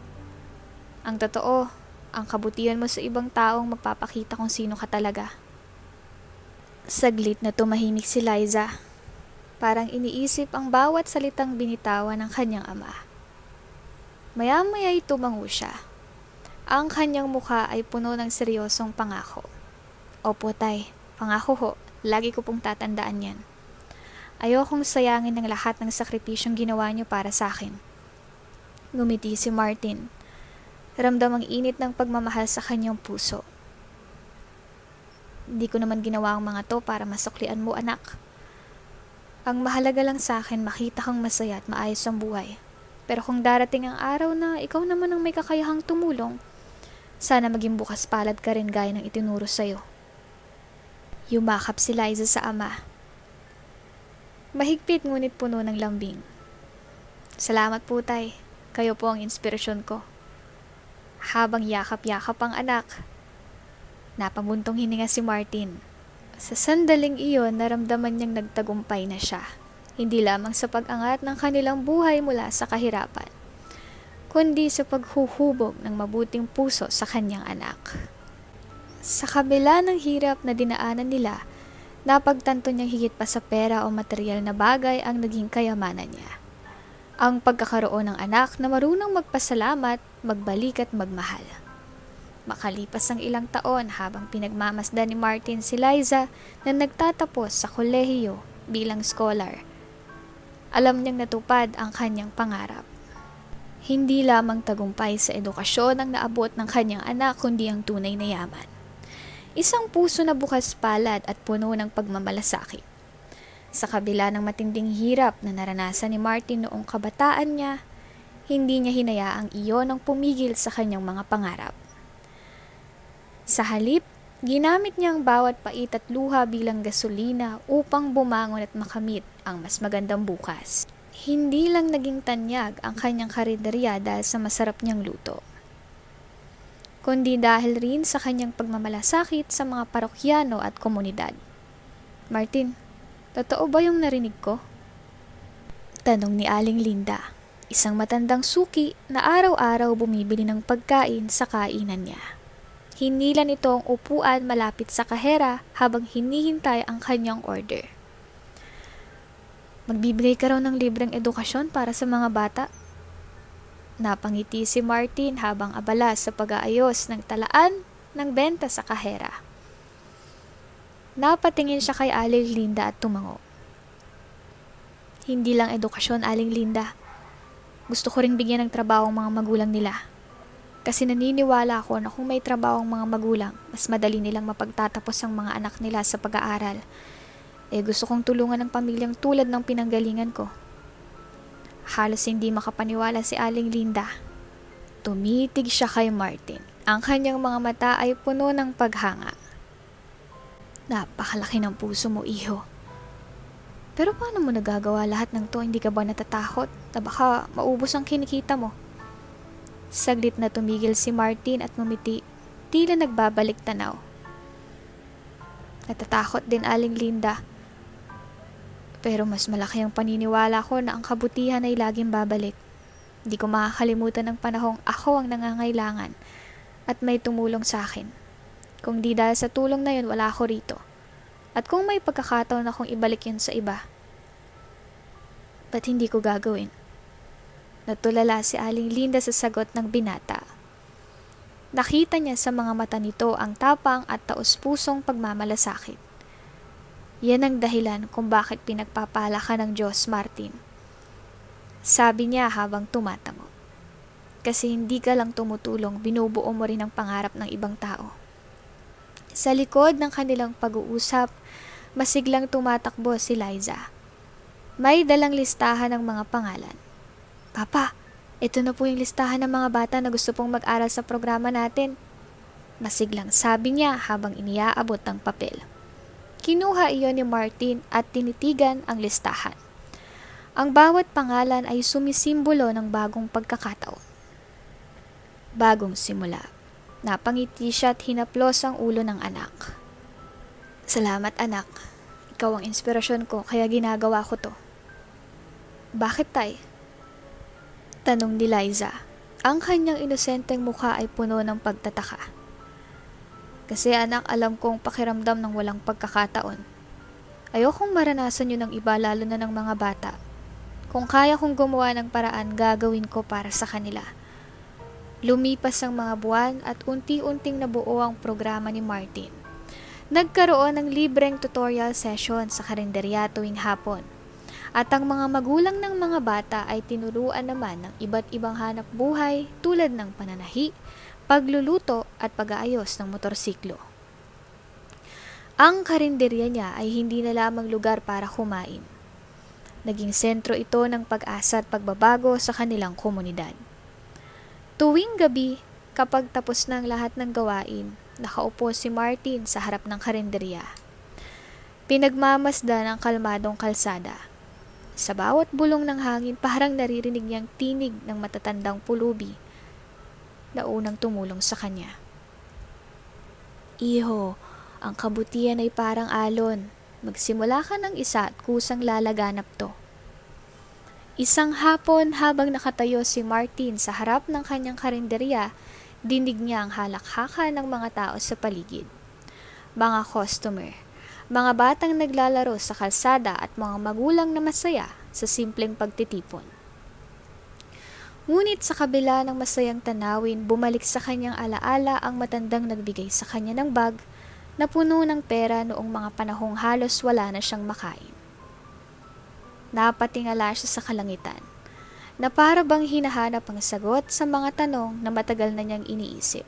[SPEAKER 1] Ang totoo, ang kabutihan mo sa ibang taong magpapakita kung sino ka talaga. Saglit na tumahimik si Liza. Parang iniisip ang bawat salitang binitawan ng kanyang ama. Maya-maya ay tumango siya. Ang kanyang mukha ay puno ng seryosong pangako. Opo, tay. Pangako ho. Lagi ko pong tatandaan yan. Ayokong sayangin ng lahat ng sakripisyong ginawa niyo para sa akin. Ngumiti si Martin. Ramdam ang init ng pagmamahal sa kanyang puso. Hindi ko naman ginawa ang mga to para masuklian mo, anak. Ang mahalaga lang sa akin makita kang masaya at maayos ang buhay. Pero kung darating ang araw na ikaw naman ang may kakayahang tumulong, sana maging bukas palad ka rin gaya ng itinuro sa'yo. Yumakap si Liza sa ama. Mahigpit ngunit puno ng lambing. Salamat po, tay. Kayo po ang inspirasyon ko. Habang yakap-yakap ang anak, napabuntong hininga si Martin. Sa sandaling iyon, naramdaman niyang nagtagumpay na siya. Hindi lamang sa pag-angat ng kanilang buhay mula sa kahirapan, kundi sa paghuhubog ng mabuting puso sa kanyang anak. Sa kabila ng hirap na dinaanan nila, napagtanto niyang higit pa sa pera o material na bagay ang naging kayamanan niya. Ang pagkakaroon ng anak na marunong magpasalamat, magbalik at magmahal. Makalipas ang ilang taon habang pinagmamasdan ni Martin si Liza na nagtatapos sa kolehiyo bilang scholar, alam niyang natupad ang kanyang pangarap. Hindi lamang tagumpay sa edukasyon ang naabot ng kanyang anak kundi ang tunay na yaman. Isang puso na bukas palad at puno ng pagmamalasakit. Sa kabila ng matinding hirap na naranasan ni Martin noong kabataan niya, hindi niya hinayaang iyon ang pumigil sa kanyang mga pangarap. Sa halip, ginamit niya ang bawat pait at luha bilang gasolina upang bumangon at makamit ang mas magandang bukas. Hindi lang naging tanyag ang kanyang karinderya dahil sa masarap niyang luto, kundi dahil rin sa kanyang pagmamalasakit sa mga parokyano at komunidad. Martin, totoo ba yung narinig ko? Tanong ni Aling Linda, isang matandang suki na araw-araw bumibili ng pagkain sa kainan niya. Hinila nito ang upuan malapit sa kahera habang hinihintay ang kanyang order. Magbibigay ka raw ng libreng edukasyon para sa mga bata? Napangiti si Martin habang abala sa pag-aayos ng talaan ng benta sa kahera. Napatingin siya kay Aling Linda at tumango. Hindi lang edukasyon, Aling Linda. Gusto ko ring bigyan ng trabaho ang mga magulang nila. Kasi naniniwala ako na kung may trabaho ang mga magulang, mas madali nilang mapagtatapos ang mga anak nila sa pag-aaral. Gusto kong tulungan ng pamilyang tulad ng pinanggalingan ko. Halos hindi makapaniwala si Aling Linda. Tumitig siya kay Martin. Ang kanyang mga mata ay puno ng paghanga. Napakalaki ng puso mo, iho. Pero paano mo nagagawa lahat ng to? Hindi ka ba natatakot na baka maubos ang kinikita mo? Saglit na tumigil si Martin at ngumiti, tila nagbabalik tanaw. Natatakot din, Aling Linda. Pero mas malaki ang paniniwala ko na ang kabutihan ay laging babalik. Hindi ko makakalimutan ng panahong ako ang nangangailangan at may tumulong sa akin. Kung di dahil sa tulong na yun, wala ako rito. At kung may pagkakataon akong ibalik yun sa iba, ba't hindi ko gagawin? Natulala si Aling Linda sa sagot ng binata. Nakita niya sa mga mata nito ang tapang at taos-pusong pagmamalasakit. Yan ang dahilan kung bakit pinagpapala ka ng Diyos, Martin. Sabi niya habang tumatango. Kasi hindi ka lang tumutulong, binubuo mo rin ang pangarap ng ibang tao. Sa likod ng kanilang pag-uusap, masiglang tumatakbo si Liza. May dalang listahan ng mga pangalan. Papa, ito na po yung listahan ng mga bata na gusto pong mag-aral sa programa natin. Masiglang sabi niya habang iniaabot ang papel. Kinuha iyon ni Martin at tinitigan ang listahan. Ang bawat pangalan ay sumisimbolo ng bagong pagkakataon. Bagong simula. Napangiti siya at hinaplos ang ulo ng anak. Salamat, anak. Ikaw ang inspirasyon ko kaya ginagawa ko to. Bakit, tay? Tanong ni Liza. Ang kanyang inosenteng mukha ay puno ng pagtataka. Kasi anak, alam kong pakiramdam ng walang pagkakataon. Ayokong maranasan yun ng iba, lalo na ng mga bata. Kung kaya kong gumawa ng paraan, gagawin ko para sa kanila. Lumipas ang mga buwan at unti-unting nabuo ang programa ni Martin. Nagkaroon ng libreng tutorial session sa karinderya tuwing hapon. At ang mga magulang ng mga bata ay tinuruan naman ng iba't ibang hanap buhay tulad ng pananahi, pagluluto at pag-aayos ng motorsiklo. Ang karinderya niya ay hindi na lamang lugar para kumain. Naging sentro ito ng pag-asa at pagbabago sa kanilang komunidad. Tuwing gabi, kapag tapos na ang lahat ng gawain, nakaupo si Martin sa harap ng karinderya. Pinagmamasdan ang kalmadong kalsada. Sa bawat bulong ng hangin, parang naririnig niyang tinig ng matatandang pulubi na unang tumulong sa kanya. Iho, ang kabutihan ay parang alon. Magsimula ka ng isa at kusang lalaganap to. Isang hapon habang nakatayo si Martin sa harap ng kanyang karinderya, dinig niya ang halakhakan ng mga tao sa paligid. Mga customer, mga batang naglalaro sa kalsada at mga magulang na masaya sa simpleng pagtitipon. Ngunit sa kabila ng masayang tanawin, bumalik sa kanyang alaala ang matandang nagbigay sa kanya ng bag na puno ng pera noong mga panahong halos wala na siyang makain. Napatingala siya sa kalangitan, na para bang hinahanap ang sagot sa mga tanong na matagal na niyang iniisip.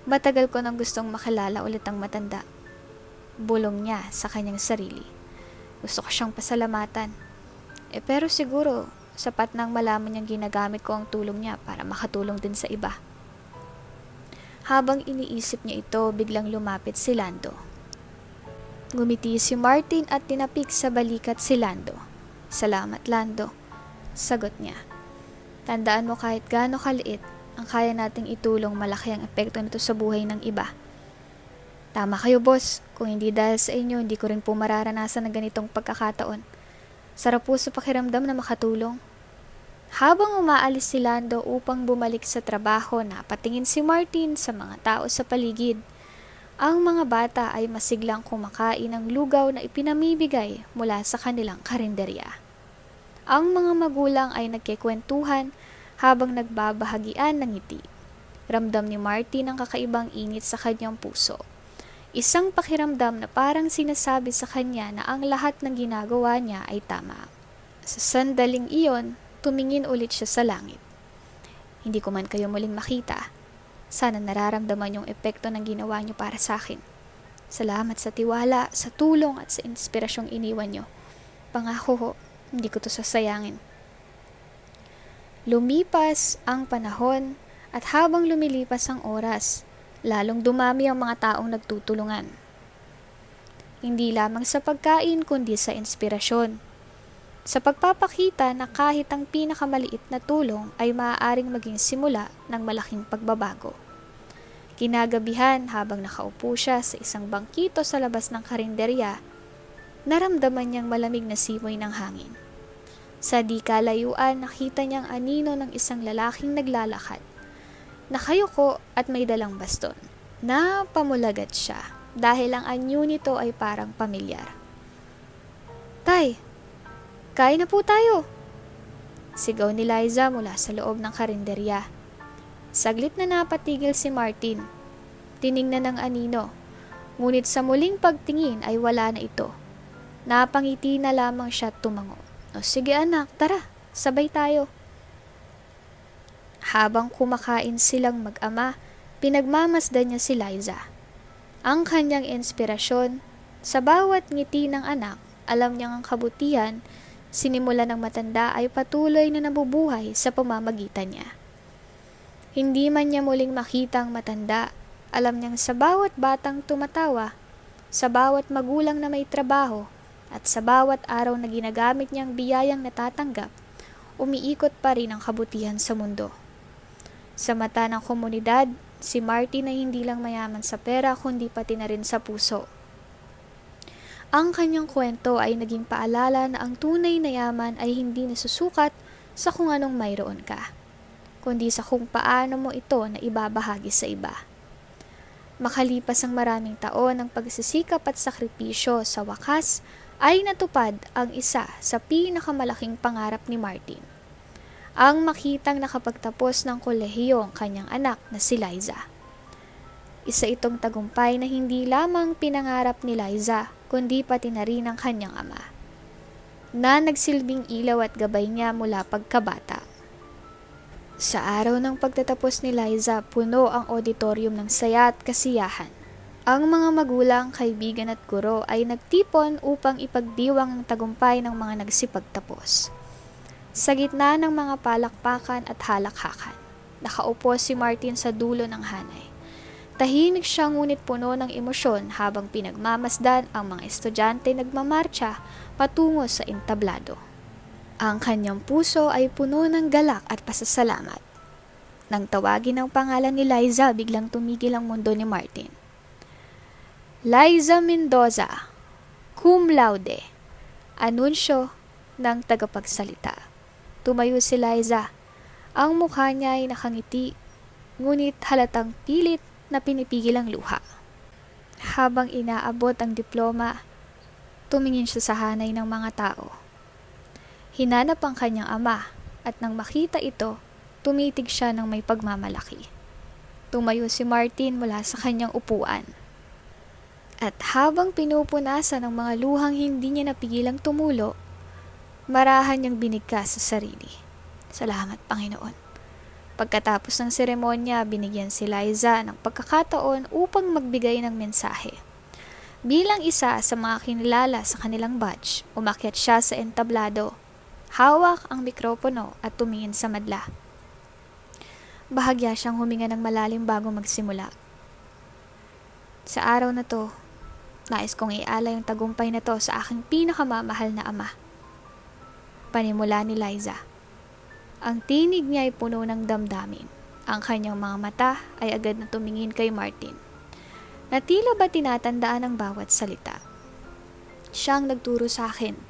[SPEAKER 1] Matagal ko nang gustong makilala ulit ang matanda. Bulong niya sa kanyang sarili. Gusto ko siyang pasalamatan. Pero siguro, sapat nang malaman niyang ginagamit ko ang tulong niya para makatulong din sa iba. Habang iniisip niya ito, biglang lumapit si Lando. Ngumiti si Martin at tinapik sa balikat si Lando. Salamat, Lando. Sagot niya. Tandaan mo kahit gaano kaliit, ang kaya nating itulong, malaki ang epekto nito sa buhay ng iba. Tama kayo, boss. Kung hindi dahil sa inyo, hindi ko rin po mararanasan ng ganitong pagkakataon. Sarap po sa pakiramdam na makatulong. Habang umaalis si Lando upang bumalik sa trabaho, napatingin si Martin sa mga tao sa paligid. Ang mga bata ay masiglang kumakain ng lugaw na ipinamimigay mula sa kanilang karinderya. Ang mga magulang ay nagkikwentuhan habang nagbabahagian ng ngiti. Ramdam ni Martin ang kakaibang init sa kanyang puso. Isang pakiramdam na parang sinasabi sa kanya na ang lahat ng ginagawa niya ay tama. Sa sandaling iyon, tumingin ulit siya sa langit.
[SPEAKER 2] hindi ko man kayo muling makita, sana nararamdaman yung epekto ng ginawa niyo para sa akin. Salamat sa tiwala, sa tulong at sa inspirasyong iniwan niyo. Pangako ho, hindi ko to sasayangin. Lumipas ang panahon at habang lumilipas ang oras, lalong dumami ang mga taong nagtutulungan. Hindi lamang sa pagkain kundi sa inspirasyon. Sa pagpapakita na kahit ang pinakamaliit na tulong ay maaaring maging simula ng malaking pagbabago. Kinagabihan habang nakaupo siya sa isang bangkito sa labas ng karinderya, naramdaman niyang malamig na simoy ng hangin. Sa di kalayuan, nakita niyang anino ng isang lalaking naglalakad. Nakayuko at may dalang baston. Napamulagat siya dahil ang anyo nito ay parang pamilyar. "Tay, kain na po tayo!" Sigaw ni Liza mula sa loob ng karinderya. Saglit na napatigil si Martin. Tiningnan ng anino, ngunit sa muling pagtingin ay wala na ito. Napangiti na lamang siya at tumango. "O sige anak, tara, sabay tayo." Habang kumakain silang mag-ama, pinagmamasdan niya si Liza. Ang kanyang inspirasyon, sa bawat ngiti ng anak, alam niyang ang kabutihan, sinimula ng matanda ay patuloy na nabubuhay sa pamamagitan niya. Hindi man niya muling makita ang matanda, alam niyang sa bawat batang tumatawa, sa bawat magulang na may trabaho, at sa bawat araw na ginagamit niyang biyayang natatanggap, umiikot pa rin ang kabutihan sa mundo. Sa mata ng komunidad, si Martin ay hindi lang mayaman sa pera kundi pati na rin sa puso. Ang kanyang kwento ay naging paalala na ang tunay na yaman ay hindi nasusukat sa kung anong mayroon ka, kundi sa kung paano mo ito na ibabahagi sa iba. Makalipas ang maraming taon ng pagsisikap at sakripisyo, sa wakas ay natupad ang isa sa pinakamalaking pangarap ni Martin. Ang makitang nakapagtapos ng kolehiyo ang kanyang anak na si Liza. Isa itong tagumpay na hindi lamang pinangarap ni Liza, kundi pati na rin ang kanyang ama, na nagsilbing ilaw at gabay niya mula pagkabata. Sa araw ng pagtatapos ni Liza, puno ang auditorium ng saya at kasiyahan. Ang mga magulang, kaibigan at guro ay nagtipon upang ipagdiwang ang tagumpay ng mga nagsipagtapos. Sa gitna ng mga palakpakan at halakhakan, nakaupo si Martin sa dulo ng hanay. Tahimik siya ngunit puno ng emosyon habang pinagmamasdan ang mga estudyante nagmamarcha patungo sa entablado. Ang kanyang puso ay puno ng galak at pasasalamat. Nang tawagin ang pangalan ni Liza, biglang tumigil ang mundo ni Martin. "Liza Mendoza, cum laude," anunsyo ng tagapagsalita. Tumayo si Liza. Ang mukha niya ay nakangiti, ngunit halatang pilit na pinipigil ang luha. Habang inaabot ang diploma, tumingin siya sa hanay ng mga tao. Hinanap ang kanyang ama at nang makita ito, tumitig siya ng may pagmamalaki. Tumayo si Martin mula sa kanyang upuan. At habang pinupunasan ng mga luhang hindi niya napigilang tumulo, marahan niyang binigkas sa sarili. "Salamat, Panginoon." Pagkatapos ng seremonya, binigyan si Liza ng pagkakataon upang magbigay ng mensahe. Bilang isa sa mga kinilala sa kanilang batch, umakyat siya sa entablado, hawak ang mikropono at tumingin sa madla. Bahagya siyang huminga ng malalim bago magsimula. "Sa araw na to, nais kong ialay ang tagumpay na to sa aking pinakamamahal na ama." Panimula ni Liza. Ang tinig niya ay puno ng damdamin. Ang kanyang mga mata ay agad na tumingin kay Martin, na tila ba tinatandaan ang bawat salita. Siya ang nagturo sa akin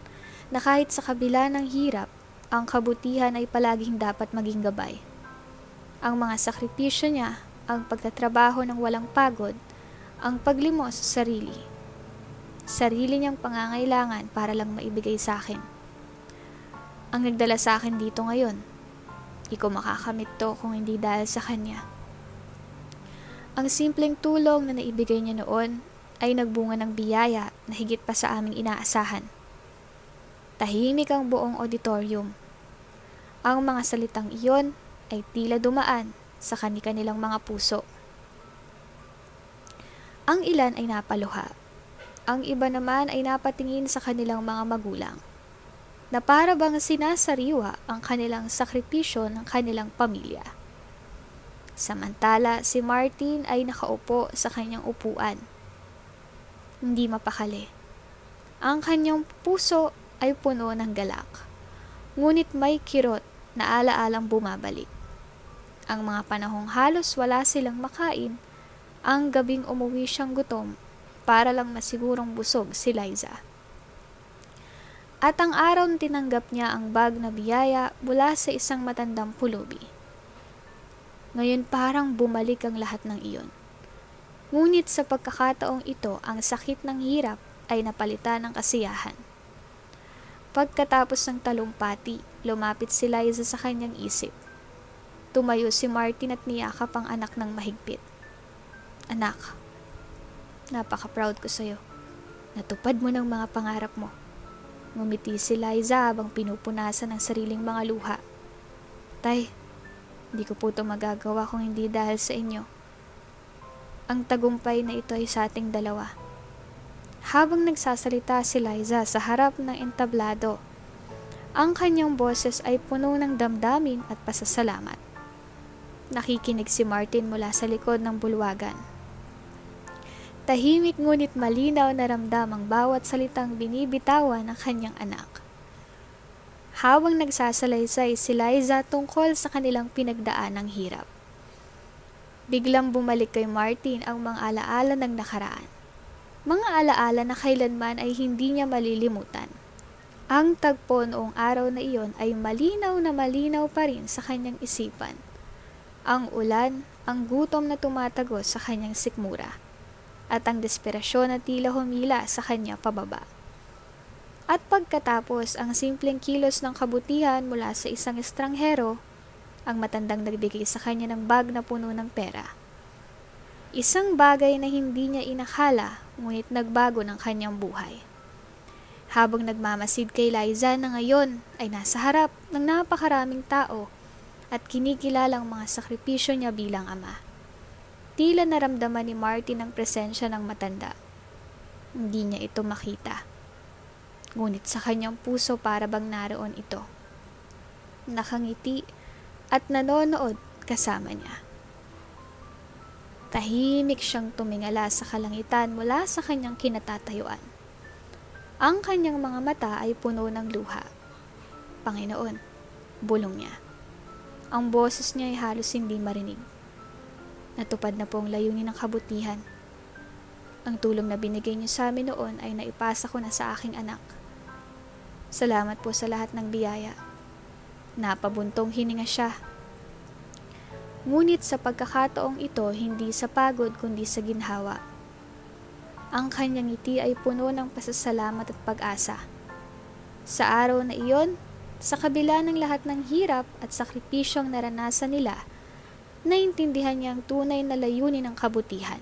[SPEAKER 2] na kahit sa kabila ng hirap, ang kabutihan ay palaging dapat maging gabay. Ang mga sakripisyo niya, ang pagtatrabaho ng walang pagod, ang paglimos sa sarili niyang pangangailangan para lang maibigay sa akin. Ang nagdala sa akin dito ngayon. Di ko makakamit to kung hindi dahil sa kanya. Ang simpleng tulong na naibigay niya noon ay nagbunga ng biyaya na higit pa sa aming inaasahan. Tahimik ang buong auditorium. Ang mga salitang iyon ay tila dumaan sa kanilang mga puso. Ang ilan ay napaluha. Ang iba naman ay napatingin sa kanilang mga magulang, na para bang sinasariwa ang kanilang sakripisyo ng kanilang pamilya. Samantala, si Martin ay nakaupo sa kanyang upuan. Hindi mapakali. Ang kanyang puso ay puno ng galak. Ngunit may kirot na alaalang bumabalik. Ang mga panahong halos wala silang makain, ang gabing umuwi siyang gutom para lang masigurong busog si Liza. At ang araw na tinanggap niya ang bag na biyaya mula sa isang matandang pulubi. Ngayon parang bumalik ang lahat ng iyon. Ngunit sa pagkakataong ito, ang sakit ng hirap ay napalitan ng kasiyahan. Pagkatapos ng talumpati, lumapit si Liza sa kanyang isip. Tumayo si Martin at niyakap ang anak ng mahigpit. Anak, napaka-proud ko sa'yo. Natupad mo ng mga pangarap mo. Ngumiti si Liza habang pinupunasan ang sariling mga luha. Tay, hindi ko po ito magagawa kung hindi dahil sa inyo. Ang tagumpay na ito ay sa ating dalawa. Habang nagsasalita si Liza sa harap ng entablado, ang kanyang boses ay puno ng damdamin at pasasalamat. Nakikinig si Martin mula sa likod ng bulwagan. Tahimik ngunit malinaw na ramdam ang bawat salitang binibitawan ng kanyang anak. Habang nagsasalaysay si Liza tungkol sa kanilang pinagdaanang hirap. Biglang bumalik kay Martin ang mga alaala ng nakaraan. Mga alaala na kailanman ay hindi niya malilimutan. Ang tagpo noong araw na iyon ay malinaw na malinaw pa rin sa kanyang isipan. Ang ulan, ang gutom na tumatagos sa kanyang sikmura, at ang desperasyon na tila humila sa kanya pababa. At pagkatapos ang simpleng kilos ng kabutihan mula sa isang estranghero, ang matandang nagbigay sa kanya ng bag na puno ng pera. Isang bagay na hindi niya inakala, ngunit nagbago ng kanyang buhay. Habang nagmamasid kay Liza na ngayon ay nasa harap ng napakaraming tao at kinikilalang mga sakripisyo niya bilang ama. Tila naramdaman ni Martin ang presensya ng matanda. Hindi niya ito makita. Ngunit sa kanyang puso para bang naroon ito. Nakangiti at nanonood kasama niya. Tahimik siyang tumingala sa kalangitan mula sa kanyang kinatatayuan. Ang kanyang mga mata ay puno ng luha. Panginoon, bulong niya. Ang boses niya ay halos hindi marinig. Natupad na po ang layunin ng kabutihan. Ang tulong na binigay niyo sa amin noon ay naipasa ko na sa aking anak. Salamat po sa lahat ng biyaya. Napabuntong hininga siya. Ngunit sa pagkakataong ito, hindi sa pagod kundi sa ginhawa. Ang kanyang ngiti ay puno ng pasasalamat at pag-asa. Sa araw na iyon, sa kabila ng lahat ng hirap at sakripisyong naranasan nila, naintindihan niya ang tunay na layunin ng kabutihan.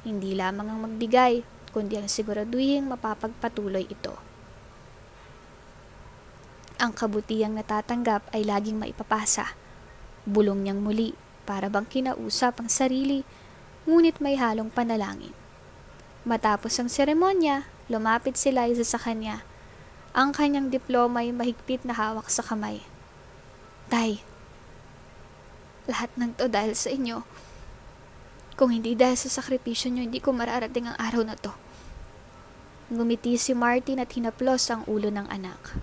[SPEAKER 2] Hindi lamang ang magbigay, kundi ang siguraduhing mapapagpatuloy ito. Ang kabutihang natatanggap ay laging maipapasa. Bulong niyang muli, para bang kinausap ang sarili, ngunit may halong panalangin. Matapos ang seremonya, lumapit si Liza sa kanya. Ang kanyang diploma ay mahigpit na hawak sa kamay. Tay, lahat ng to dahil sa inyo. Kung hindi dahil sa sakripisyo nyo, hindi ko mararating ang araw na to. Ngumiti si Martin at hinaplos ang ulo ng anak.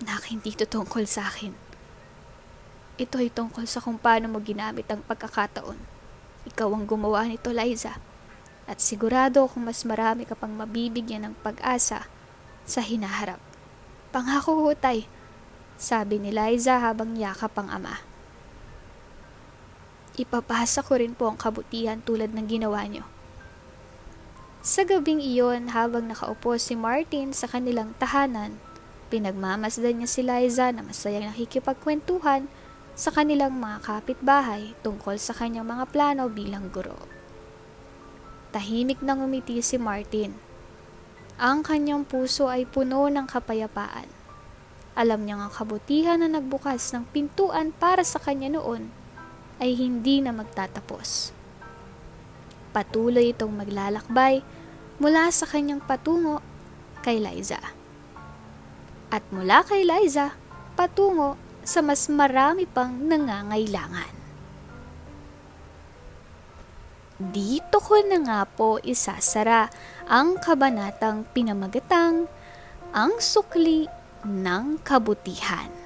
[SPEAKER 2] Anak, hindi ito tungkol sa akin. Ito ay tungkol sa kung paano mo ginamit ang pagkakataon. Ikaw ang gumawa nito, Liza. At sigurado kung mas marami ka pang mabibigyan ng pag-asa sa hinaharap. Pangako ho, tay, sabi ni Liza habang yakap ang ama. Ipapasa ko rin po ang kabutihan tulad ng ginawa nyo. Sa gabing iyon, habang nakaupo si Martin sa kanilang tahanan, pinagmamasdan niya si Liza na masayang nakikipagkwentuhan sa kanilang mga kapitbahay tungkol sa kanyang mga plano bilang guro. Tahimik na ngumiti si Martin. Ang kanyang puso ay puno ng kapayapaan. Alam niyang ang kabutihan na nagbukas ng pintuan para sa kanya noon ay hindi na magtatapos. Patuloy itong maglalakbay mula sa kanyang patungo kay Liza. At mula kay Liza, patungo sa mas marami pang nangangailangan. Dito ko na nga po isasara ang kabanatang pinamagatang Ang Sukli ng Kabutihan.